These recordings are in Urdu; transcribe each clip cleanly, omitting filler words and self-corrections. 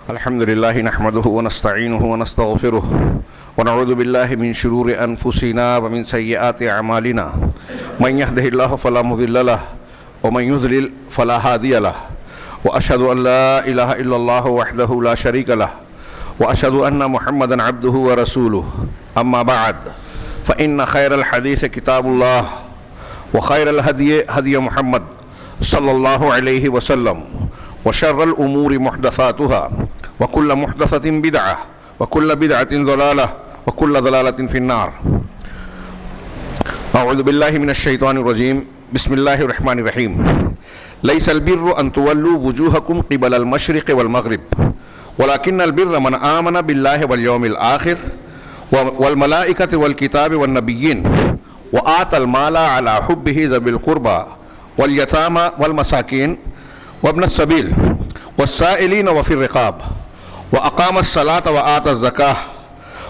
الحمد لله نحمده ونستعينه ونستغفره ونعوذ بالله من شرور أنفسنا ومن سيئات أعمالنا من يهده الله فلا مضل له ومن يضلل فلا هادي له وأشهد أن لا إله إلا الله وحده لا شريك له وأشهد أن محمدا عبده ورسوله أما بعد فإن خير الحديث كتاب الله وخير الهدي هدي محمد صلى الله عليه وسلم وشر الأمور محدثاتها وكل محدثة بدعة وكل بدعة ضلالة وكل ضلالة في النار. أعوذ بالله من الشيطان الرجيم. بسم الله الرحمن الرحيم. ليس البر أن تولوا وجوهكم قبل المشرق والمغرب ولكن البر من آمن بالله واليوم الآخر والملائكة والكتاب والنبيين وآتى المال على حبه ذوي القربى واليتامى والمساكين وابن السبيل والسائلين وفي الرقاب وأقام الصلاة وآتى الزكاة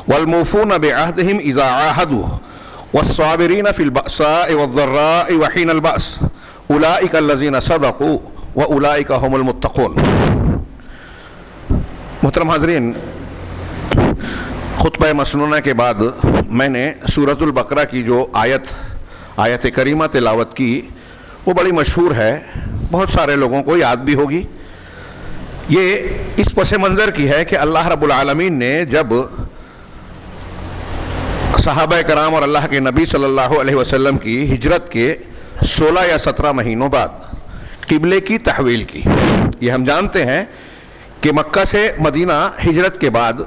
والموفون بعهدهم إذا عاهدوا والصابرين في البأساء والضراء وحين البأس أولئك الذين صدقوا وأولئك هم المتقون. محترم حاضرین، خطبہ مسنونہ کے بعد میں نے سورۃ البقرہ کی جو آیت کریمہ تلاوت کی وہ بڑی مشہور ہے، بہت سارے لوگوں کو یاد بھی ہوگی. یہ اس پس منظر کی ہے کہ اللہ رب العالمین نے جب صحابہ کرام اور اللہ کے نبی صلی اللہ علیہ وسلم کی ہجرت کے 16 یا 17 مہینوں بعد قبلے کی تحویل کی. یہ ہم جانتے ہیں کہ مکہ سے مدینہ ہجرت کے بعد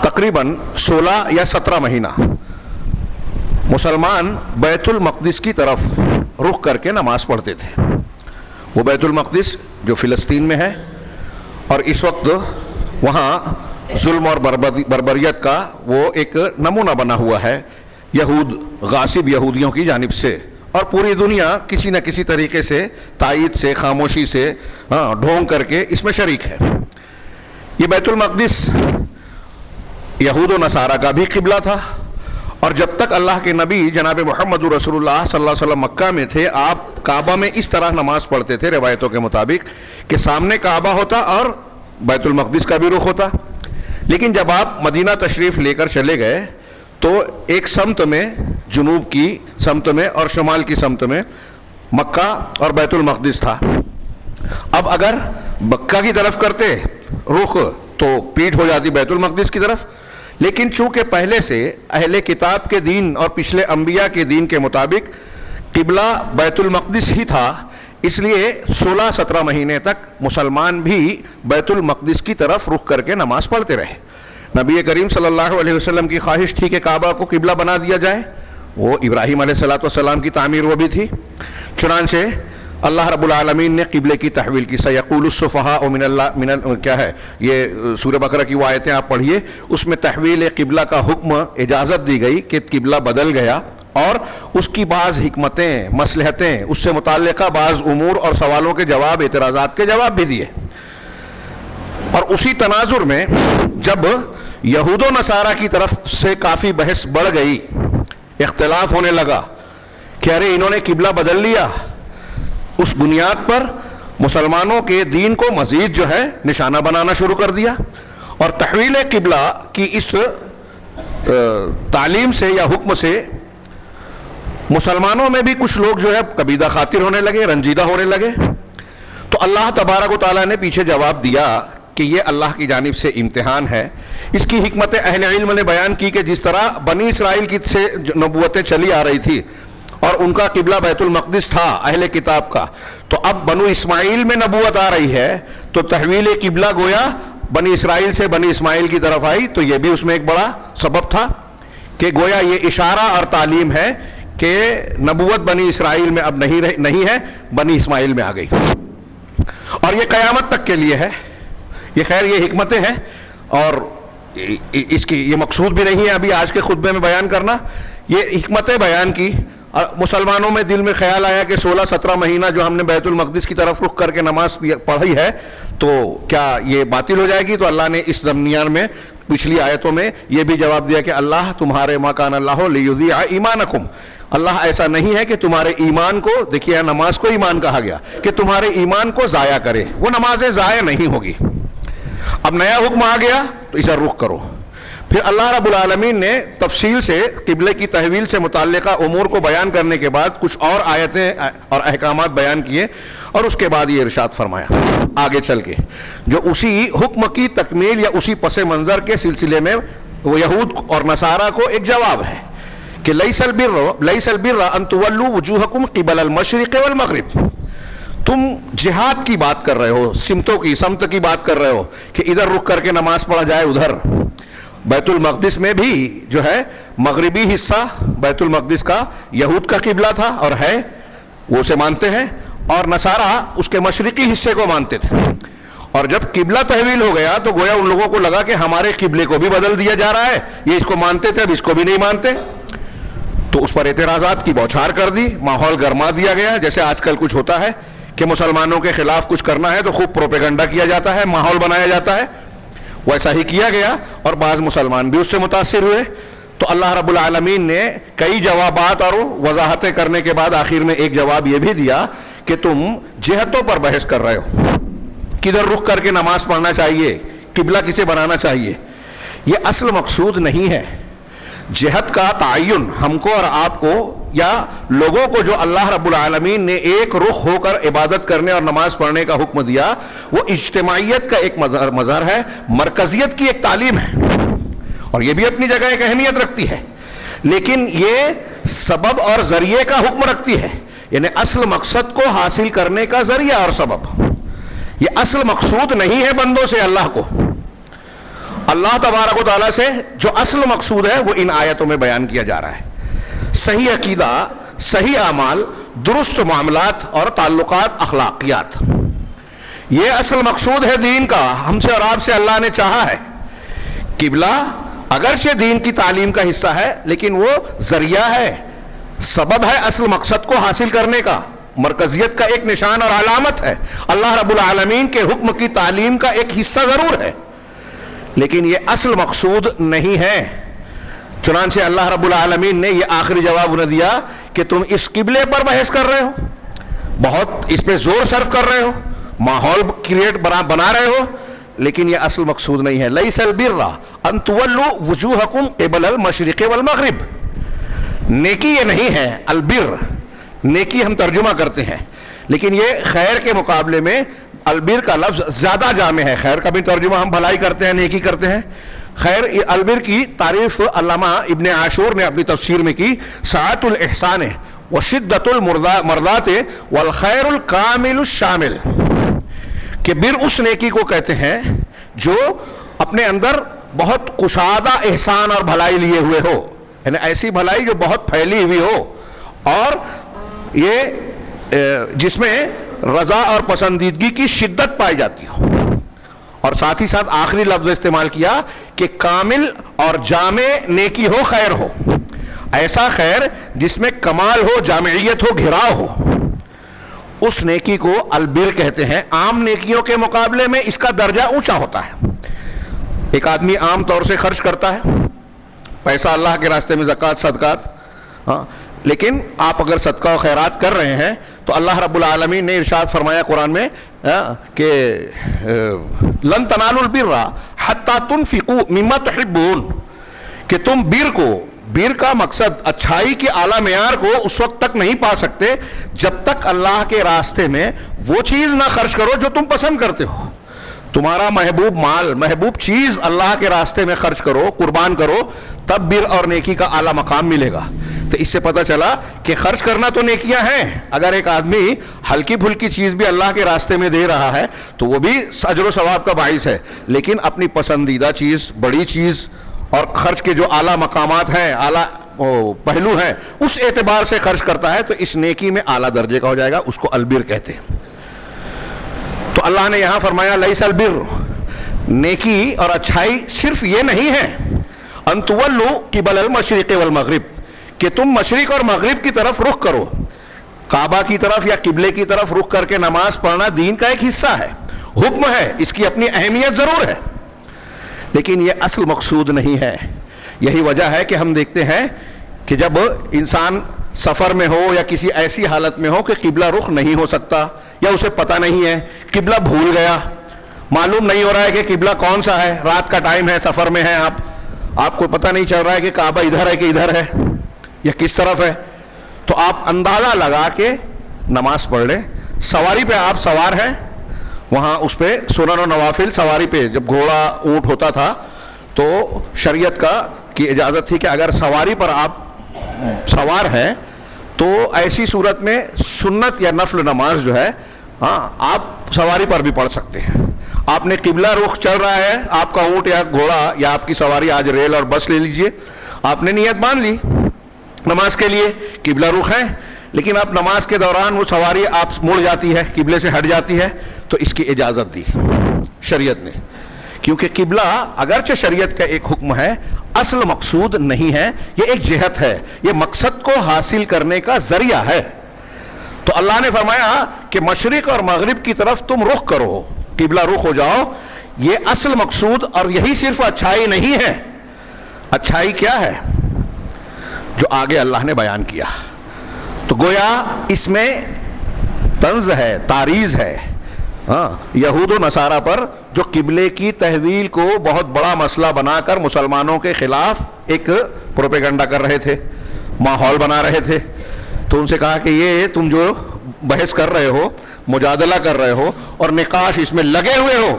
تقریباً 16 یا 17 مہینہ مسلمان بیت المقدس کی طرف رخ کر کے نماز پڑھتے تھے. وہ بیت المقدس جو فلسطین میں ہے اور اس وقت وہاں ظلم اور بربریت کا وہ ایک نمونہ بنا ہوا ہے غاصب یہودیوں کی جانب سے، اور پوری دنیا کسی نہ کسی طریقے سے تائید سے خاموشی سے ڈھونگ کر کے اس میں شریک ہے. یہ بیت المقدس یہود و نصارہ کا بھی قبلہ تھا، اور جب تک اللہ کے نبی جناب محمد رسول اللہ صلی اللہ علیہ وسلم مکہ میں تھے آپ کعبہ میں اس طرح نماز پڑھتے تھے روایتوں کے مطابق کہ سامنے کعبہ ہوتا اور بیت المقدس کا بھی رخ ہوتا. لیکن جب آپ مدینہ تشریف لے کر چلے گئے تو ایک سمت میں جنوب کی سمت میں اور شمال کی سمت میں مکہ اور بیت المقدس تھا. اب اگر مکہ کی طرف کرتے رخ تو پیٹھ ہو جاتی بیت المقدس کی طرف، لیکن چونکہ پہلے سے اہل کتاب کے دین اور پچھلے انبیاء کے دین کے مطابق قبلہ بیت المقدس ہی تھا، اس لیے 16-17 مہینے تک مسلمان بھی بیت المقدس کی طرف رخ کر کے نماز پڑھتے رہے. نبی کریم صلی اللہ علیہ وسلم کی خواہش تھی کہ کعبہ کو قبلہ بنا دیا جائے. وہ ابراہیم علیہ السلام کی تعمیر وہ بھی تھی. چنانچہ اللہ رب العالمین نے قبلے کی تحویل کی. سیقول السفہاء کیا ہے یہ سورہ بقرہ کی وہ آیتیں آپ پڑھیے، اس میں تحویل قبلہ کا حکم اجازت دی گئی کہ قبلہ بدل گیا اور اس کی بعض حکمتیں مصلحتیں اس سے متعلقہ بعض امور اور سوالوں کے جواب اعتراضات کے جواب بھی دیے. اور اسی تناظر میں جب یہود و نصارہ کی طرف سے کافی بحث بڑھ گئی، اختلاف ہونے لگا کہ ارے انہوں نے قبلہ بدل لیا، اس بنیاد پر مسلمانوں کے دین کو مزید جو ہے نشانہ بنانا شروع کر دیا. اور تحویل قبلہ کی اس تعلیم سے یا حکم سے مسلمانوں میں بھی کچھ لوگ جو ہے کبیدہ خاطر ہونے لگے، رنجیدہ ہونے لگے. تو اللہ تبارک و تعالیٰ نے پیچھے جواب دیا کہ یہ اللہ کی جانب سے امتحان ہے. اس کی حکمت اہل علم نے بیان کی کہ جس طرح بنی اسرائیل کی سے نبوتیں چلی آ رہی تھی اور ان کا قبلہ بیت المقدس تھا اہل کتاب کا، تو اب بنو اسماعیل میں نبوت آ رہی ہے تو تحویل قبلہ گویا بنی اسرائیل سے بنی اسماعیل کی طرف آئی. تو یہ بھی اس میں ایک بڑا سبب تھا کہ گویا یہ اشارہ اور تعلیم ہے کہ نبوت بنی اسرائیل میں اب نہیں ہے، بنی اسماعیل میں آ گئی. اور یہ قیامت تک کے لیے ہے. یہ خیر یہ حکمتیں ہیں اور اس کی یہ مقصود بھی نہیں ہے ابھی آج کے خطبے میں بیان کرنا. یہ حکمتیں بیان کی. مسلمانوں میں دل میں خیال آیا کہ 16-17 مہینہ جو ہم نے بیت المقدس کی طرف رخ کر کے نماز پڑھی ہے تو کیا یہ باطل ہو جائے گی؟ تو اللہ نے اس درمیان میں پچھلی آیتوں میں یہ بھی جواب دیا کہ اللہ تمہارے ما کان اللہ لیضیع ایمانکم، اللہ ایسا نہیں ہے کہ تمہارے ایمان کو، دیکھیے نماز کو ایمان کہا گیا، کہ تمہارے ایمان کو ضائع کرے. وہ نمازیں ضائع نہیں ہوگی. اب نیا حکم آ گیا تو اسے رخ کرو. پھر اللہ رب العالمین نے تفصیل سے قبلے کی تحویل سے متعلقہ امور کو بیان کرنے کے بعد کچھ اور آیتیں اور احکامات بیان کیے, اور اس کے بعد یہ ارشاد فرمایا آگے چل کے, جو اسی حکم کی تکمیل یا اسی پس منظر کے سلسلے میں وہ یہود اور نصارہ کو ایک جواب ہے کہ لیس البر ان تولوا وجوہکم قبل المشرق والمغرب. تم جہاد کی بات کر رہے ہو, سمتوں کی, سمت کی بات کر رہے ہو کہ ادھر رخ کر کے نماز پڑھا جائے ادھر. بیت المقدس میں بھی جو ہے مغربی حصہ بیت المقدس کا یہود کا قبلہ تھا اور ہے, وہ اسے مانتے ہیں, اور نصارہ اس کے مشرقی حصے کو مانتے تھے. اور جب قبلہ تحویل ہو گیا تو گویا ان لوگوں کو لگا کہ ہمارے قبلے کو بھی بدل دیا جا رہا ہے, یہ اس کو مانتے تھے اب اس کو بھی نہیں مانتے, تو اس پر اعتراضات کی بوچھار کر دی, ماحول گرما دیا گیا. جیسے آج کل کچھ ہوتا ہے کہ مسلمانوں کے خلاف کچھ کرنا ہے تو خوب پروپیگنڈا کیا جاتا ہے, ماحول بنایا جاتا ہے, ویسا ہی کیا گیا اور بعض مسلمان بھی اس سے متاثر ہوئے. تو اللہ رب العالمین نے کئی جوابات اور وضاحتیں کرنے کے بعد آخر میں ایک جواب یہ بھی دیا کہ تم جہتوں پر بحث کر رہے ہو, کدھر رخ کر کے نماز پڑھنا چاہیے, قبلہ کسے بنانا چاہیے. یہ اصل مقصود نہیں ہے. جہت کا تعین ہم کو اور آپ کو یا لوگوں کو جو اللہ رب العالمین نے ایک رخ ہو کر عبادت کرنے اور نماز پڑھنے کا حکم دیا, وہ اجتماعیت کا ایک مظہر ہے, مرکزیت کی ایک تعلیم ہے, اور یہ بھی اپنی جگہ ایک اہمیت رکھتی ہے. لیکن یہ سبب اور ذریعے کا حکم رکھتی ہے, یعنی اصل مقصد کو حاصل کرنے کا ذریعہ اور سبب. یہ اصل مقصود نہیں ہے بندوں سے اللہ کو. اللہ تبارک و تعالیٰ سے جو اصل مقصود ہے وہ ان آیتوں میں بیان کیا جا رہا ہے. صحیح عقیدہ, صحیح اعمال, درست معاملات اور تعلقات, اخلاقیات, یہ اصل مقصود ہے دین کا. ہم سے اور آپ سے اللہ نے چاہا ہے. قبلہ اگرچہ دین کی تعلیم کا حصہ ہے لیکن وہ ذریعہ ہے, سبب ہے اصل مقصد کو حاصل کرنے کا, مرکزیت کا ایک نشان اور علامت ہے. اللہ رب العالمین کے حکم کی تعلیم کا ایک حصہ ضرور ہے لیکن یہ اصل مقصود نہیں ہے. چنانچہ اللہ رب العالمین نے یہ آخری جواب انہیں دیا کہ تم اس قبلے پر بحث کر رہے ہو, بہت اس پہ زور صرف کر رہے ہو, ماحول کریٹ بنا رہے ہو, لیکن یہ اصل مقصود نہیں ہے. لیس البر ان تولوا وجوہکم قبل المشرق والمغرب. نیکی یہ نہیں ہے. البر نیکی ہم ترجمہ کرتے ہیں, لیکن یہ خیر کے مقابلے میں البر کا لفظ زیادہ جامع ہے. خیر کا بھی ترجمہ ہم بھلائی کرتے ہیں, نیکی کرتے ہیں. خیر, البر کی تعریف علامہ ابن عاشور نے اپنی تفسیر میں کی, سعۃ الاحسان وشدۃ المرضات والخیر الکامل الشامل, کہ بر اس نیکی کو کہتے ہیں جو اپنے اندر بہت کشادہ احسان اور بھلائی لیے ہوئے ہو, یعنی ایسی بھلائی جو بہت پھیلی ہوئی ہو, اور یہ جس میں رضا اور پسندیدگی کی شدت پائی جاتی ہو. اور ساتھ ہی ساتھ آخری لفظ استعمال کیا کہ کامل اور جامع نیکی ہو, خیر ہو, ایسا خیر جس میں کمال ہو, جامعیت ہو, گھراؤ ہو, اس نیکی کو البر کہتے ہیں. عام نیکیوں کے مقابلے میں اس کا درجہ اونچا ہوتا ہے. ایک آدمی عام طور سے خرچ کرتا ہے پیسہ اللہ کے راستے میں, زکوٰۃ, صدقات, ہاں, لیکن آپ اگر صدقہ و خیرات کر رہے ہیں تو اللہ رب العالمین نے ارشاد فرمایا قرآن میں کہ لن تنالوا البر حتی تنفقوا مما تحبون, کہ تم بر کا مقصد اچھائی کے اعلیٰ معیار کو اس وقت تک نہیں پا سکتے جب تک اللہ کے راستے میں وہ چیز نہ خرچ کرو جو تم پسند کرتے ہو. تمہارا محبوب مال, محبوب چیز اللہ کے راستے میں خرچ کرو, قربان کرو, تب بر اور نیکی کا اعلیٰ مقام ملے گا. تو اس سے پتہ چلا کہ خرچ کرنا تو نیکیاں ہیں. اگر ایک آدمی ہلکی پھلکی چیز بھی اللہ کے راستے میں دے رہا ہے تو وہ بھی اجر و ثواب کا باعث ہے, لیکن اپنی پسندیدہ چیز, بڑی چیز اور خرچ کے جو اعلیٰ مقامات ہیں, اعلیٰ پہلو ہیں, اس اعتبار سے خرچ کرتا ہے تو اس نیکی میں اعلیٰ درجے کا ہو جائے گا. اس کو البر کہتے ہیں. تو اللہ نے یہاں فرمایا لیس البر, نیکی اور اچھائی صرف یہ نہیں ہے ان تولوا قبل المشرق والمغرب, کہ تم مشرق اور مغرب کی طرف رخ کرو, کعبہ کی طرف یا قبلے کی طرف رخ کر کے نماز پڑھنا دین کا ایک حصہ ہے, حکم ہے, اس کی اپنی اہمیت ضرور ہے, لیکن یہ اصل مقصود نہیں ہے. یہی وجہ ہے کہ ہم دیکھتے ہیں کہ جب انسان سفر میں ہو یا کسی ایسی حالت میں ہو کہ قبلہ رخ نہیں ہو سکتا یا اسے پتہ نہیں ہے, قبلہ بھول گیا, معلوم نہیں ہو رہا ہے کہ قبلہ کون سا ہے, رات کا ٹائم ہے, سفر میں ہیں آپ کو پتہ نہیں چل رہا ہے کہ کعبہ ادھر ہے کہ ادھر ہے یا کس طرف ہے, تو آپ اندازہ لگا کے نماز پڑھ لیں. سواری پہ آپ سوار ہیں, وہاں اس پہ سنن و نوافل سواری پہ, جب گھوڑا اونٹ ہوتا تھا تو شریعت کی اجازت تھی کہ اگر سواری پر آپ سوار ہیں تو ایسی صورت میں سنت یا نفل نماز جو ہے آپ سواری پر بھی پڑھ سکتے ہیں. آپ نے قبلہ رخ چل رہا ہے, آپ کا اونٹ یا گھوڑا یا آپ کی سواری, آج ریل اور بس لے لیجئے, آپ نے نیت مان لی نماز کے لیے, قبلہ رخ ہے, لیکن اب نماز کے دوران وہ سواری آپ مڑ جاتی ہے, قبلے سے ہٹ جاتی ہے, تو اس کی اجازت دی شریعت نے, کیونکہ قبلہ اگرچہ شریعت کا ایک حکم ہے, اصل مقصود نہیں ہے, یہ ایک جہت ہے, یہ مقصد کو حاصل کرنے کا ذریعہ ہے. تو اللہ نے فرمایا کہ مشرق اور مغرب کی طرف تم رخ کرو, قبلہ رخ ہو جاؤ, یہ اصل مقصود, اور یہی صرف اچھائی نہیں ہے. اچھائی کیا ہے جو آگے اللہ نے بیان کیا, تو گویا اس میں طنز ہے, تعریض ہے یہود و نصارہ پر, جو قبلے کی تحویل کو بہت بڑا مسئلہ بنا کر مسلمانوں کے خلاف ایک پروپیگنڈا کر رہے تھے, ماحول بنا رہے تھے. تو ان سے کہا کہ یہ تم جو بحث کر رہے ہو, مجادلہ کر رہے ہو اور نقاش اس میں لگے ہوئے ہو,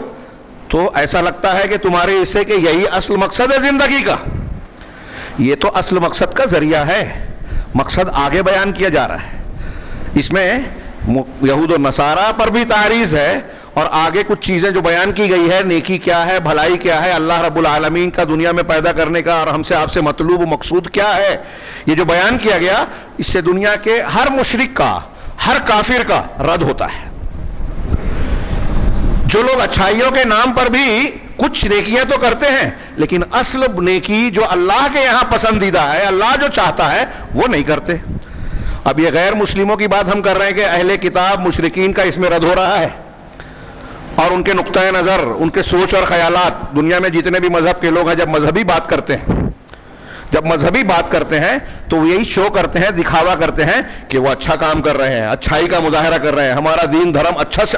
تو ایسا لگتا ہے کہ تمہارے اس سے کہ یہی اصل مقصد ہے زندگی کا. یہ تو اصل مقصد کا ذریعہ ہے, مقصد آگے بیان کیا جا رہا ہے. اس میں یہود و نصارہ پر بھی تعریض ہے, اور آگے کچھ چیزیں جو بیان کی گئی ہے, نیکی کیا ہے, بھلائی کیا ہے, اللہ رب العالمین کا دنیا میں پیدا کرنے کا اور ہم سے آپ سے مطلوب و مقصود کیا ہے, یہ جو بیان کیا گیا, اس سے دنیا کے ہر مشرک کا, ہر کافر کا رد ہوتا ہے. جو لوگ اچھائیوں کے نام پر بھی کچھ نیکیاں تو کرتے ہیں, لیکن اصل نیکی جو اللہ کے یہاں پسندیدہ ہے, اللہ جو چاہتا ہے, وہ نہیں کرتے. اب یہ غیر مسلموں کی بات ہم کر رہے ہیں کہ اہل کتاب مشرکین کا اس میں رد ہو رہا ہے, اور ان کے نقطۂ نظر, ان کے سوچ اور خیالات. دنیا میں جتنے بھی مذہب کے لوگ ہیں, جب مذہبی بات کرتے ہیں تو وہ یہی شو کرتے ہیں, دکھاوا کرتے ہیں کہ وہ اچھا کام کر رہے ہیں, اچھائی کا مظاہرہ کر رہے ہیں, ہمارا دین دھرم اچھا سے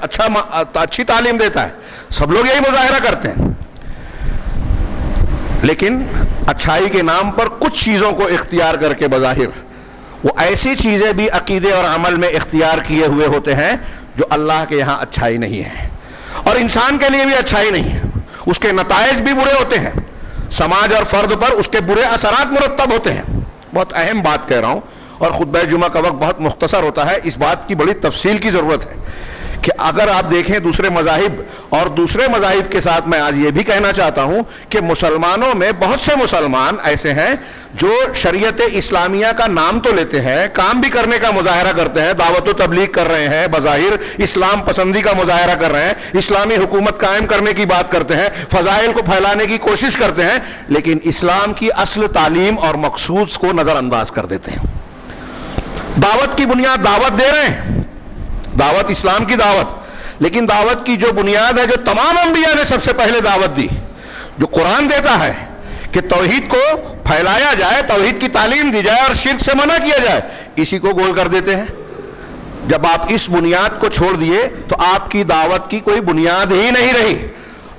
اچھی تعلیم دیتا ہے. سب لوگ یہی مظاہرہ کرتے ہیں, لیکن اچھائی کے نام پر کچھ چیزوں کو اختیار کر کے بظاہر وہ ایسی چیزیں بھی عقیدے اور عمل میں اختیار کیے ہوئے ہوتے ہیں جو اللہ کے یہاں اچھائی نہیں ہے, اور انسان کے لیے بھی اچھائی نہیں ہے. اس کے نتائج بھی برے ہوتے ہیں, سماج اور فرد پر اس کے برے اثرات مرتب ہوتے ہیں. بہت اہم بات کہہ رہا ہوں, اور خطبہ جمعہ کا وقت بہت مختصر ہوتا ہے, اس بات کی بڑی تفصیل کی ضرورت ہے کہ اگر آپ دیکھیں دوسرے مذاہب, اور دوسرے مذاہب کے ساتھ میں آج یہ بھی کہنا چاہتا ہوں کہ مسلمانوں میں بہت سے مسلمان ایسے ہیں جو شریعت اسلامیہ کا نام تو لیتے ہیں, کام بھی کرنے کا مظاہرہ کرتے ہیں, دعوت و تبلیغ کر رہے ہیں, بظاہر اسلام پسندی کا مظاہرہ کر رہے ہیں, اسلامی حکومت قائم کرنے کی بات کرتے ہیں, فضائل کو پھیلانے کی کوشش کرتے ہیں, لیکن اسلام کی اصل تعلیم اور مقصود کو نظر انداز کر دیتے ہیں. دعوت کی بنیاد دعوت دے رہے ہیں, دعوت اسلام کی دعوت, لیکن دعوت کی جو بنیاد ہے, جو تمام انبیاء نے سب سے پہلے دعوت دی, جو قرآن دیتا ہے کہ توحید کو پھیلایا جائے, توحید کی تعلیم دی جائے اور شرک سے منع کیا جائے, اسی کو گول کر دیتے ہیں. جب آپ اس بنیاد کو چھوڑ دیے تو آپ کی دعوت کی کوئی بنیاد ہی نہیں رہی.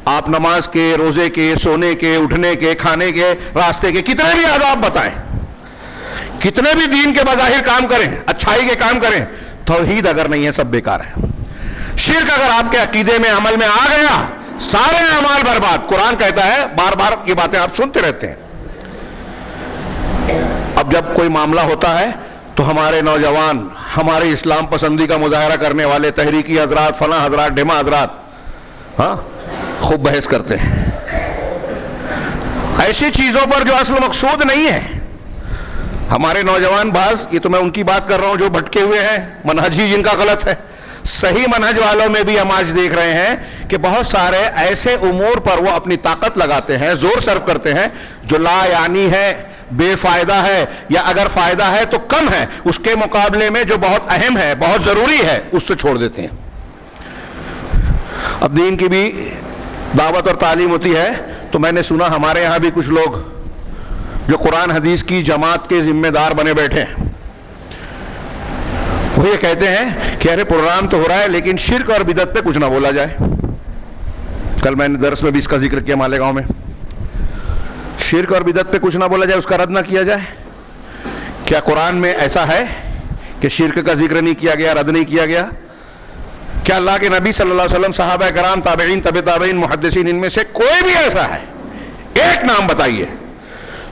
آپ نماز کے, روزے کے, سونے کے, اٹھنے کے, کھانے کے, راستے کے کتنے بھی آداب بتائیں, کتنے بھی دین کے بظاہر کام کریں, اچھائی کے کام کریں, توحید اگر نہیں ہے سب بیکار ہے. شرک اگر آپ کے عقیدے میں, عمل میں آ گیا, سارے اعمال برباد. قرآن کہتا ہے, بار بار یہ باتیں آپ سنتے رہتے ہیں. اب جب کوئی معاملہ ہوتا ہے تو ہمارے نوجوان, ہمارے اسلام پسندی کا مظاہرہ کرنے والے تحریکی حضرات, فلاں حضرات, ڈھما حضرات خوب بحث کرتے ہیں ایسی چیزوں پر جو اصل مقصود نہیں ہے. ہمارے نوجوان بعض, یہ تو میں ان کی بات کر رہا ہوں جو بھٹکے ہوئے ہیں, منہجی جن کا غلط ہے. صحیح منہج والوں میں بھی ہم آج دیکھ رہے ہیں کہ بہت سارے ایسے امور پر وہ اپنی طاقت لگاتے ہیں, زور صرف کرتے ہیں جو لا یعنی ہے, بے فائدہ ہے, یا اگر فائدہ ہے تو کم ہے, اس کے مقابلے میں جو بہت اہم ہے, بہت ضروری ہے, اس سے چھوڑ دیتے ہیں. اب دین کی بھی دعوت اور تعلیم ہوتی ہے, تو میں نے سنا ہمارے یہاں بھی کچھ لوگ جو قرآن حدیث کی جماعت کے ذمہ دار بنے بیٹھے ہیں, وہ یہ کہتے ہیں کہ ارے پروگرام تو ہو رہا ہے لیکن شرک اور بدعت پہ کچھ نہ بولا جائے. کل میں نے درس میں بھی اس کا ذکر کیا مالیگاؤں میں. شرک اور بدعت پہ کچھ نہ بولا جائے, اس کا رد نہ کیا جائے. کیا قرآن میں ایسا ہے کہ شرک کا ذکر نہیں کیا گیا, رد نہیں کیا گیا؟ کیا اللہ کے نبی صلی اللہ علیہ وسلم, صحابہ کرام, تابعین, تبع تابعین, محدثین, ان میں سے کوئی بھی ایسا ہے, ایک نام بتائیے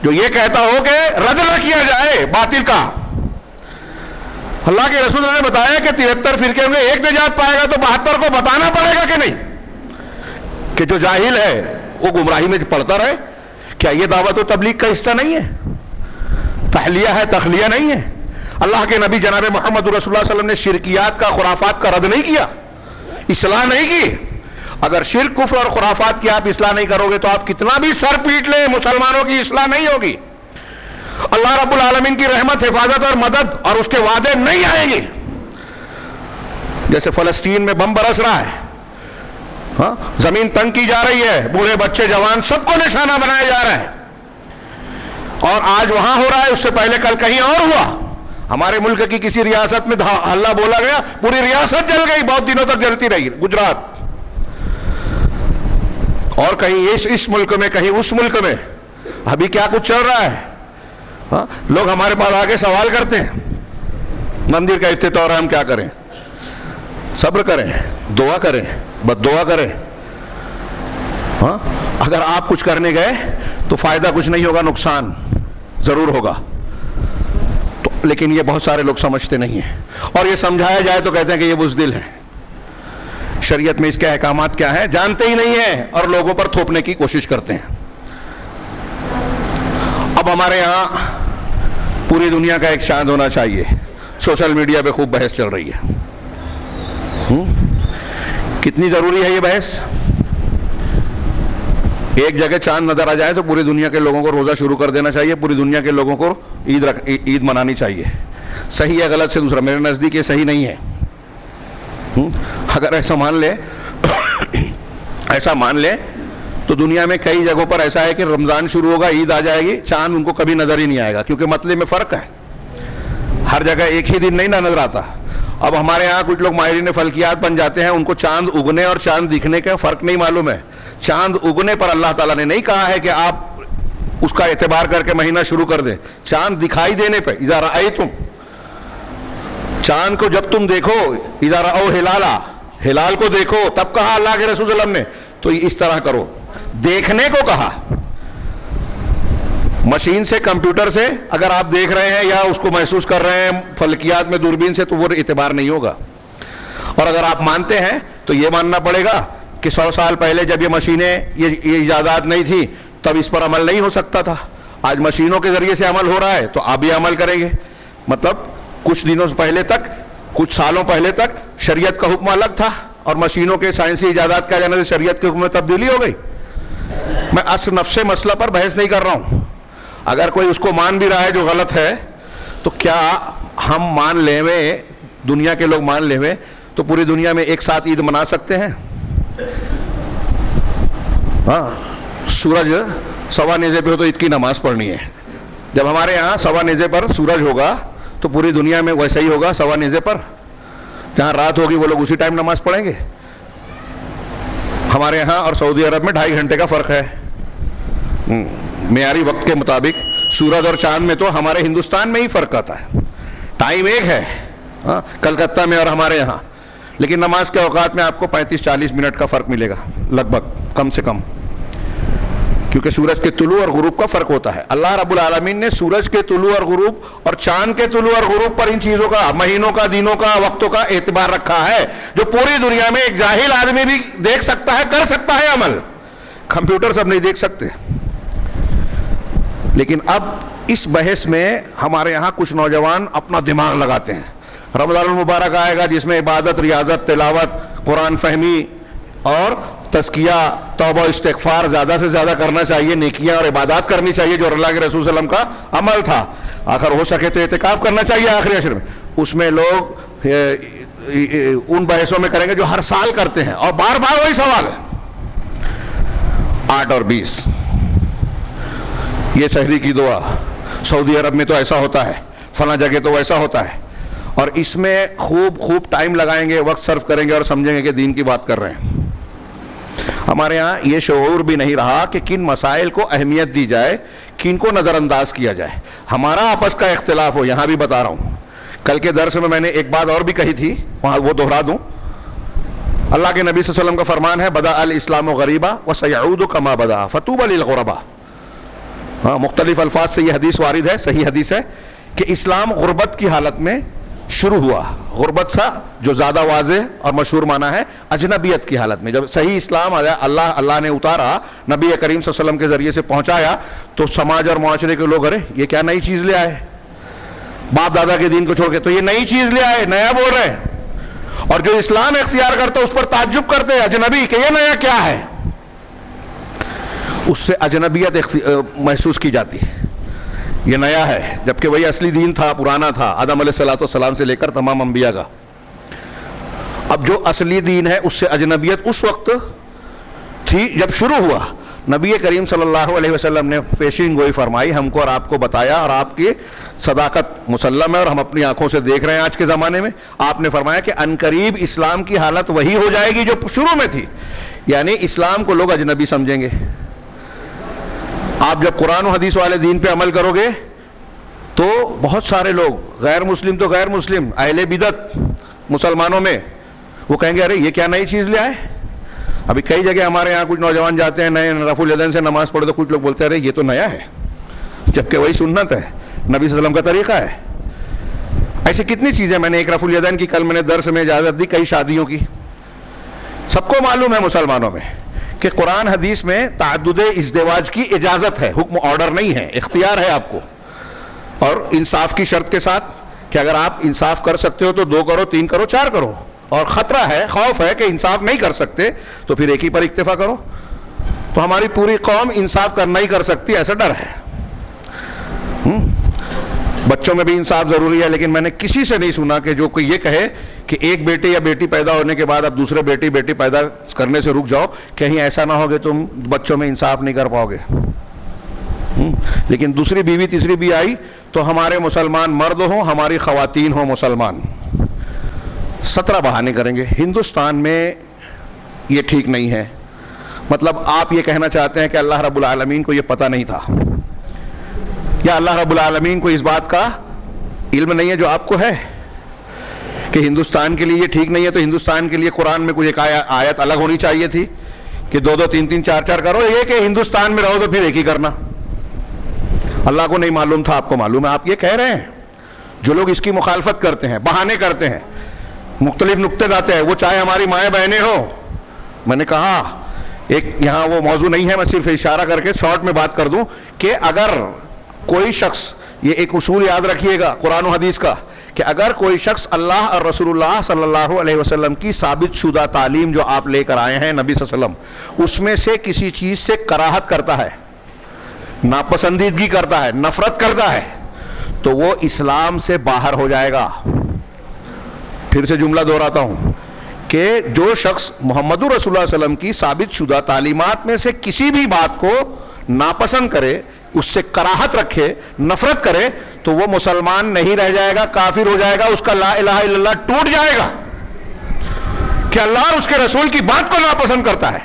جو یہ کہتا ہو کہ رد نہ کیا جائے باطل کا؟ اللہ کے رسول نے بتایا کہ 73 فرقے میں ایک نجات پائے گا, تو 72 کو بتانا پڑے گا کہ نہیں کہ جو جاہل ہے وہ گمراہی میں پڑتا رہے؟ کیا یہ دعوت و تبلیغ کا حصہ نہیں ہے؟ تحلیہ ہے, تخلیہ نہیں ہے؟ اللہ کے نبی جناب محمد رسول اللہ صلی اللہ علیہ وسلم نے شرکیات کا, خرافات کا رد نہیں کیا, اصلاح نہیں کی. اگر شرک, کفر اور خرافات کی آپ اصلاح نہیں کرو گے تو آپ کتنا بھی سر پیٹ لیں, مسلمانوں کی اصلاح نہیں ہوگی. اللہ رب العالمین کی رحمت, حفاظت اور مدد اور اس کے وعدے نہیں آئیں گے. جیسے فلسطین میں بم برس رہا ہے, ہاں, زمین تنگ کی جا رہی ہے, بوڑھے بچے جوان سب کو نشانہ بنایا جا رہا ہے, اور آج وہاں ہو رہا ہے, اس سے پہلے کل کہیں اور ہوا. ہمارے ملک کی کسی ریاست میں ہلہ بولا گیا, پوری ریاست جل گئی, بہت دنوں تک جلتی رہی, گجرات. اور کہیں اس ملک میں, کہیں اس ملک میں. ابھی کیا کچھ چل رہا ہے؟ ہاں, لوگ ہمارے پاس آگے سوال کرتے ہیں, مندر کا افتتاح ہو رہا ہے, ہم کیا کریں؟ صبر کریں, دعا کریں, بد دعا کریں. ہاں, اگر آپ کچھ کرنے گئے تو فائدہ کچھ نہیں ہوگا, نقصان ضرور ہوگا. لیکن یہ بہت سارے لوگ سمجھتے نہیں ہیں, اور یہ سمجھایا جائے تو کہتے ہیں کہ یہ بزدل ہے. شریعت میں اس کے احکامات کیا ہیں جانتے ہی نہیں ہیں, اور لوگوں پر تھوپنے کی کوشش کرتے ہیں. اب ہمارے ہاں پوری دنیا کا ایک چاند ہونا چاہیے. سوشل میڈیا پہ خوب بحث چل رہی ہے. کتنی ضروری ہے یہ بحث؟ ایک جگہ چاند نظر آ جائے تو پوری دنیا کے لوگوں کو روزہ شروع کر دینا چاہیے, پوری دنیا کے لوگوں کو عید منانی چاہیے. صحیح ہے غلط سے دوسرا, میرے نزدیک یہ صحیح نہیں ہے. اگر ایسا مان لے تو دنیا میں کئی جگہوں پر ایسا ہے کہ رمضان شروع ہوگا, عید آ جائے گی, چاند ان کو کبھی نظر ہی نہیں آئے گا, کیونکہ مطلب میں فرق ہے. ہر جگہ ایک ہی دن نہیں نظر آتا. اب ہمارے ہاں کچھ لوگ ماہرین فلکیات بن جاتے ہیں, ان کو چاند اگنے اور چاند دکھنے کا فرق نہیں معلوم ہے. چاند اگنے پر اللہ تعالیٰ نے نہیں کہا ہے کہ آپ اس کا اعتبار کر کے مہینہ شروع کر دیں. چاند دکھائی دینے پہ, اذا رأیتم, چاند کو جب تم دیکھو, اذا رأوا ہلالا, ہلال کو دیکھو, تب کہا اللہ کے رسول صلی اللہ علیہ وسلم نے. تو اس طرح کرو, دیکھنے کو کہا. مشین سے, کمپیوٹر سے اگر آپ دیکھ رہے ہیں یا اس کو محسوس کر رہے ہیں فلکیات میں دوربین سے, تو وہ اعتبار نہیں ہوگا. اور اگر آپ مانتے ہیں تو یہ ماننا پڑے گا کہ 100 سال پہلے جب یہ مشینیں, یہ ایجادات نہیں تھی, تب اس پر عمل نہیں ہو سکتا تھا. آج مشینوں کے ذریعے سے عمل ہو رہا ہے, تو آپ بھی عمل کریں گے. مطلب کچھ دنوں سے پہلے تک, کچھ سالوں پہلے تک شریعت کا حکم الگ تھا, اور مشینوں کے سائنسی ایجادات کا جانے سے شریعت کے حکم میں تبدیلی ہو گئی. میں اصل نفس مسئلہ پر بحث نہیں کر رہا ہوں. اگر کوئی اس کو مان بھی رہا ہے جو غلط ہے, تو کیا ہم مان لیں ہوئے, دنیا کے لوگ مان لیں ہوئے, تو پوری دنیا میں ایک ساتھ عید منا سکتے ہیں؟ ہاں, سورج سوا نیزے پہ ہو تو عید کی نماز پڑھنی ہے. جب ہمارے یہاں سوا نیزے پر سورج ہوگا تو پوری دنیا میں ویسا ہی ہوگا سوا نیزے پر. جہاں رات ہوگی وہ لوگ اسی ٹائم نماز پڑھیں گے. ہمارے یہاں اور سعودی عرب میں 2.5 گھنٹے کا فرق ہے معیاری وقت کے مطابق. سورج اور چاند میں تو ہمارے ہندوستان میں ہی فرق آتا ہے, ٹائم ایک ہے کلکتہ میں اور ہمارے یہاں, لیکن نماز کے اوقات میں آپ کو 35-40 منٹ کا فرق ملے گا لگ بھگ, کم سے کم, کیونکہ سورج کے طلوع اور غروب کا فرق ہوتا ہے. اللہ رب العالمین نے سورج کے طلوع اور غروب اور چاند کے طلوع اور غروب پر ان چیزوں کا, مہینوں کا, دنوں کا, وقتوں کا اعتبار رکھا ہے, جو پوری دنیا میں ایک جاہل آدمی بھی دیکھ سکتا ہے, کر سکتا ہے عمل. کمپیوٹر سب نہیں دیکھ سکتے. لیکن اب اس بحث میں ہمارے یہاں کچھ نوجوان اپنا دماغ لگاتے ہیں. رمضان المبارک آئے گا جس میں عبادت, ریاضت, تلاوت, قرآن فہمی اور تزکیہ, توبہ, استغفار زیادہ سے زیادہ کرنا چاہیے, نیکیاں اور عبادات کرنی چاہیے جو اللہ کے رسول صلی اللہ علیہ وسلم کا عمل تھا. آخر ہو سکے تو اعتکاف کرنا چاہیے آخری عشر میں. اس میں لوگ ان بحثوں میں کریں گے جو ہر سال کرتے ہیں, اور بار بار وہی سوال ہے. 8 اور 20 یہ شہری کی دعا, سعودی عرب میں تو ایسا ہوتا ہے, فلاں جگہ تو ویسا ہوتا ہے, اور اس میں خوب ٹائم لگائیں گے, وقت صرف کریں گے اور سمجھیں گے کہ دین کی بات کر رہے ہیں. ہمارے یہاں یہ شعور بھی نہیں رہا کہ کن مسائل کو اہمیت دی جائے, کن کو نظر انداز کیا جائے. ہمارا آپس کا اختلاف ہو, یہاں بھی بتا رہا ہوں. کل کے درس میں نے ایک بات اور بھی کہی تھی, وہاں وہ دہرا دوں. اللہ کے نبی صلی اللہ علیہ وسلم کا فرمان ہے, بدأ الاسلام غریبا وسیعود کما بدأ فطوبی للغرباء. ہاں, مختلف الفاظ سے یہ حدیث وارد ہے, صحیح حدیث ہے کہ اسلام غربت کی حالت میں شروع ہوا. غربت سا جو زیادہ واضح اور مشہور معنی ہے اجنبیت کی حالت میں. جب صحیح اسلام اللہ نے اتارا, نبی کریم صلی اللہ علیہ وسلم کے ذریعے سے پہنچایا, تو سماج اور معاشرے کے لوگ, ارے یہ کیا نئی چیز لے آئے, باپ دادا کے دین کو چھوڑ کے تو یہ نئی چیز لے آئے, نیا بول رہے ہیں. اور جو اسلام اختیار کرتا اس پر تعجب کرتے اجنبی کہ یہ نیا کیا ہے. اس سے اجنبیت محسوس کی جاتی, یہ نیا ہے, جبکہ وہی اصلی دین تھا, پرانا تھا, آدم علیہ السلام سے لے کر تمام انبیاء کا. اب جو اصلی دین ہے اس سے اجنبیت اس وقت تھی جب شروع ہوا. نبی کریم صلی اللہ علیہ وسلم نے پیشین گوئی فرمائی, ہم کو اور آپ کو بتایا, اور آپ کی صداقت مسلم ہے اور ہم اپنی آنکھوں سے دیکھ رہے ہیں آج کے زمانے میں. آپ نے فرمایا کہ عنقریب اسلام کی حالت وہی ہو جائے گی جو شروع میں تھی, یعنی اسلام کو لوگ اجنبی سمجھیں گے. آپ جب قرآن و حدیث والے دین پہ عمل کرو گے تو بہت سارے لوگ, غیر مسلم تو غیر مسلم, اہل بدعت مسلمانوں میں, وہ کہیں گے ارے یہ کیا نئی چیز لے آئے. ابھی کئی جگہ ہمارے یہاں کچھ نوجوان جاتے ہیں نئے, رفع الیدین سے نماز پڑھے تو کچھ لوگ بولتے ہیں ارے یہ تو نیا ہے, جبکہ وہی سنت ہے, نبی صلی اللہ علیہ وسلم کا طریقہ ہے. ایسی کتنی چیزیں, میں نے ایک رفع الیدین کی کل میں نے درس میں اجازت دی, کئی شادیوں کی. سب کو معلوم ہے مسلمانوں میں کہ قرآن حدیث میں تعدد ازدواج کی اجازت ہے, حکم آرڈر نہیں ہے, اختیار ہے آپ کو, اور انصاف کی شرط کے ساتھ کہ اگر آپ انصاف کر سکتے ہو تو 2 کرو, 3 کرو, 4 کرو, اور خطرہ ہے, خوف ہے کہ انصاف نہیں کر سکتے تو پھر ایک ہی پر اکتفا کرو. تو ہماری پوری قوم انصاف کرنا ہی کر سکتی, ایسا ڈر ہے. بچوں میں بھی انصاف ضروری ہے, لیکن میں نے کسی سے نہیں سنا کہ جو کوئی یہ کہے کہ ایک بیٹے یا بیٹی پیدا ہونے کے بعد اب دوسرے بیٹی پیدا کرنے سے رک جاؤ, کہیں ایسا نہ ہو کہ تم بچوں میں انصاف نہیں کر پاؤ گے. لیکن دوسری بیوی تیسری بھی آئی تو ہمارے مسلمان مرد ہوں, ہماری خواتین ہوں مسلمان, 17 بہانے کریں گے. ہندوستان میں یہ ٹھیک نہیں ہے. مطلب آپ یہ کہنا چاہتے ہیں کہ اللہ رب العالمین کو یہ پتہ نہیں تھا, یا اللہ رب العالمین کو اس بات کا علم نہیں ہے جو آپ کو ہے کہ ہندوستان کے لیے یہ ٹھیک نہیں ہے, تو ہندوستان کے لیے قرآن میں کوئی ایک آیت الگ ہونی چاہیے تھی کہ 2 2 3 3 4 4 کرو. یہ کہ ہندوستان میں رہو تو پھر ایک ہی کرنا. اللہ کو نہیں معلوم تھا, آپ کو معلوم ہے. آپ یہ کہہ رہے ہیں. جو لوگ اس کی مخالفت کرتے ہیں, بہانے کرتے ہیں, مختلف نقطے لاتے ہیں, وہ چاہے ہماری مائیں بہنیں ہوں. میں نے کہا ایک یہاں وہ موضوع نہیں ہے, میں صرف اشارہ کر کے شارٹ میں بات کر دوں کہ اگر کوئی شخص, یہ ایک اصول یاد رکھیے گا قرآن و حدیث کا, کہ اگر کوئی شخص اللہ اور رسول اللہ صلی اللہ علیہ وسلم کی ثابت شدہ تعلیم جو آپ لے کر آئے ہیں نبی صلی اللہ علیہ وسلم, اس میں سے کسی چیز سے کراہت کرتا ہے, ناپسندیدگی کرتا ہے, نفرت کرتا ہے, تو وہ اسلام سے باہر ہو جائے گا. پھر سے جملہ دہراتا ہوں کہ جو شخص محمد رسول اللہ صلی اللہ علیہ وسلم کی ثابت شدہ تعلیمات میں سے کسی بھی بات کو ناپسند کرے, اس سے کراہت رکھے, نفرت کرے, تو وہ مسلمان نہیں رہ جائے گا, کافر ہو جائے گا, اس کا لا الہ الا اللہ ٹوٹ جائے گا کہ اللہ اور اس کے رسول کی بات کو ناپسند کرتا ہے.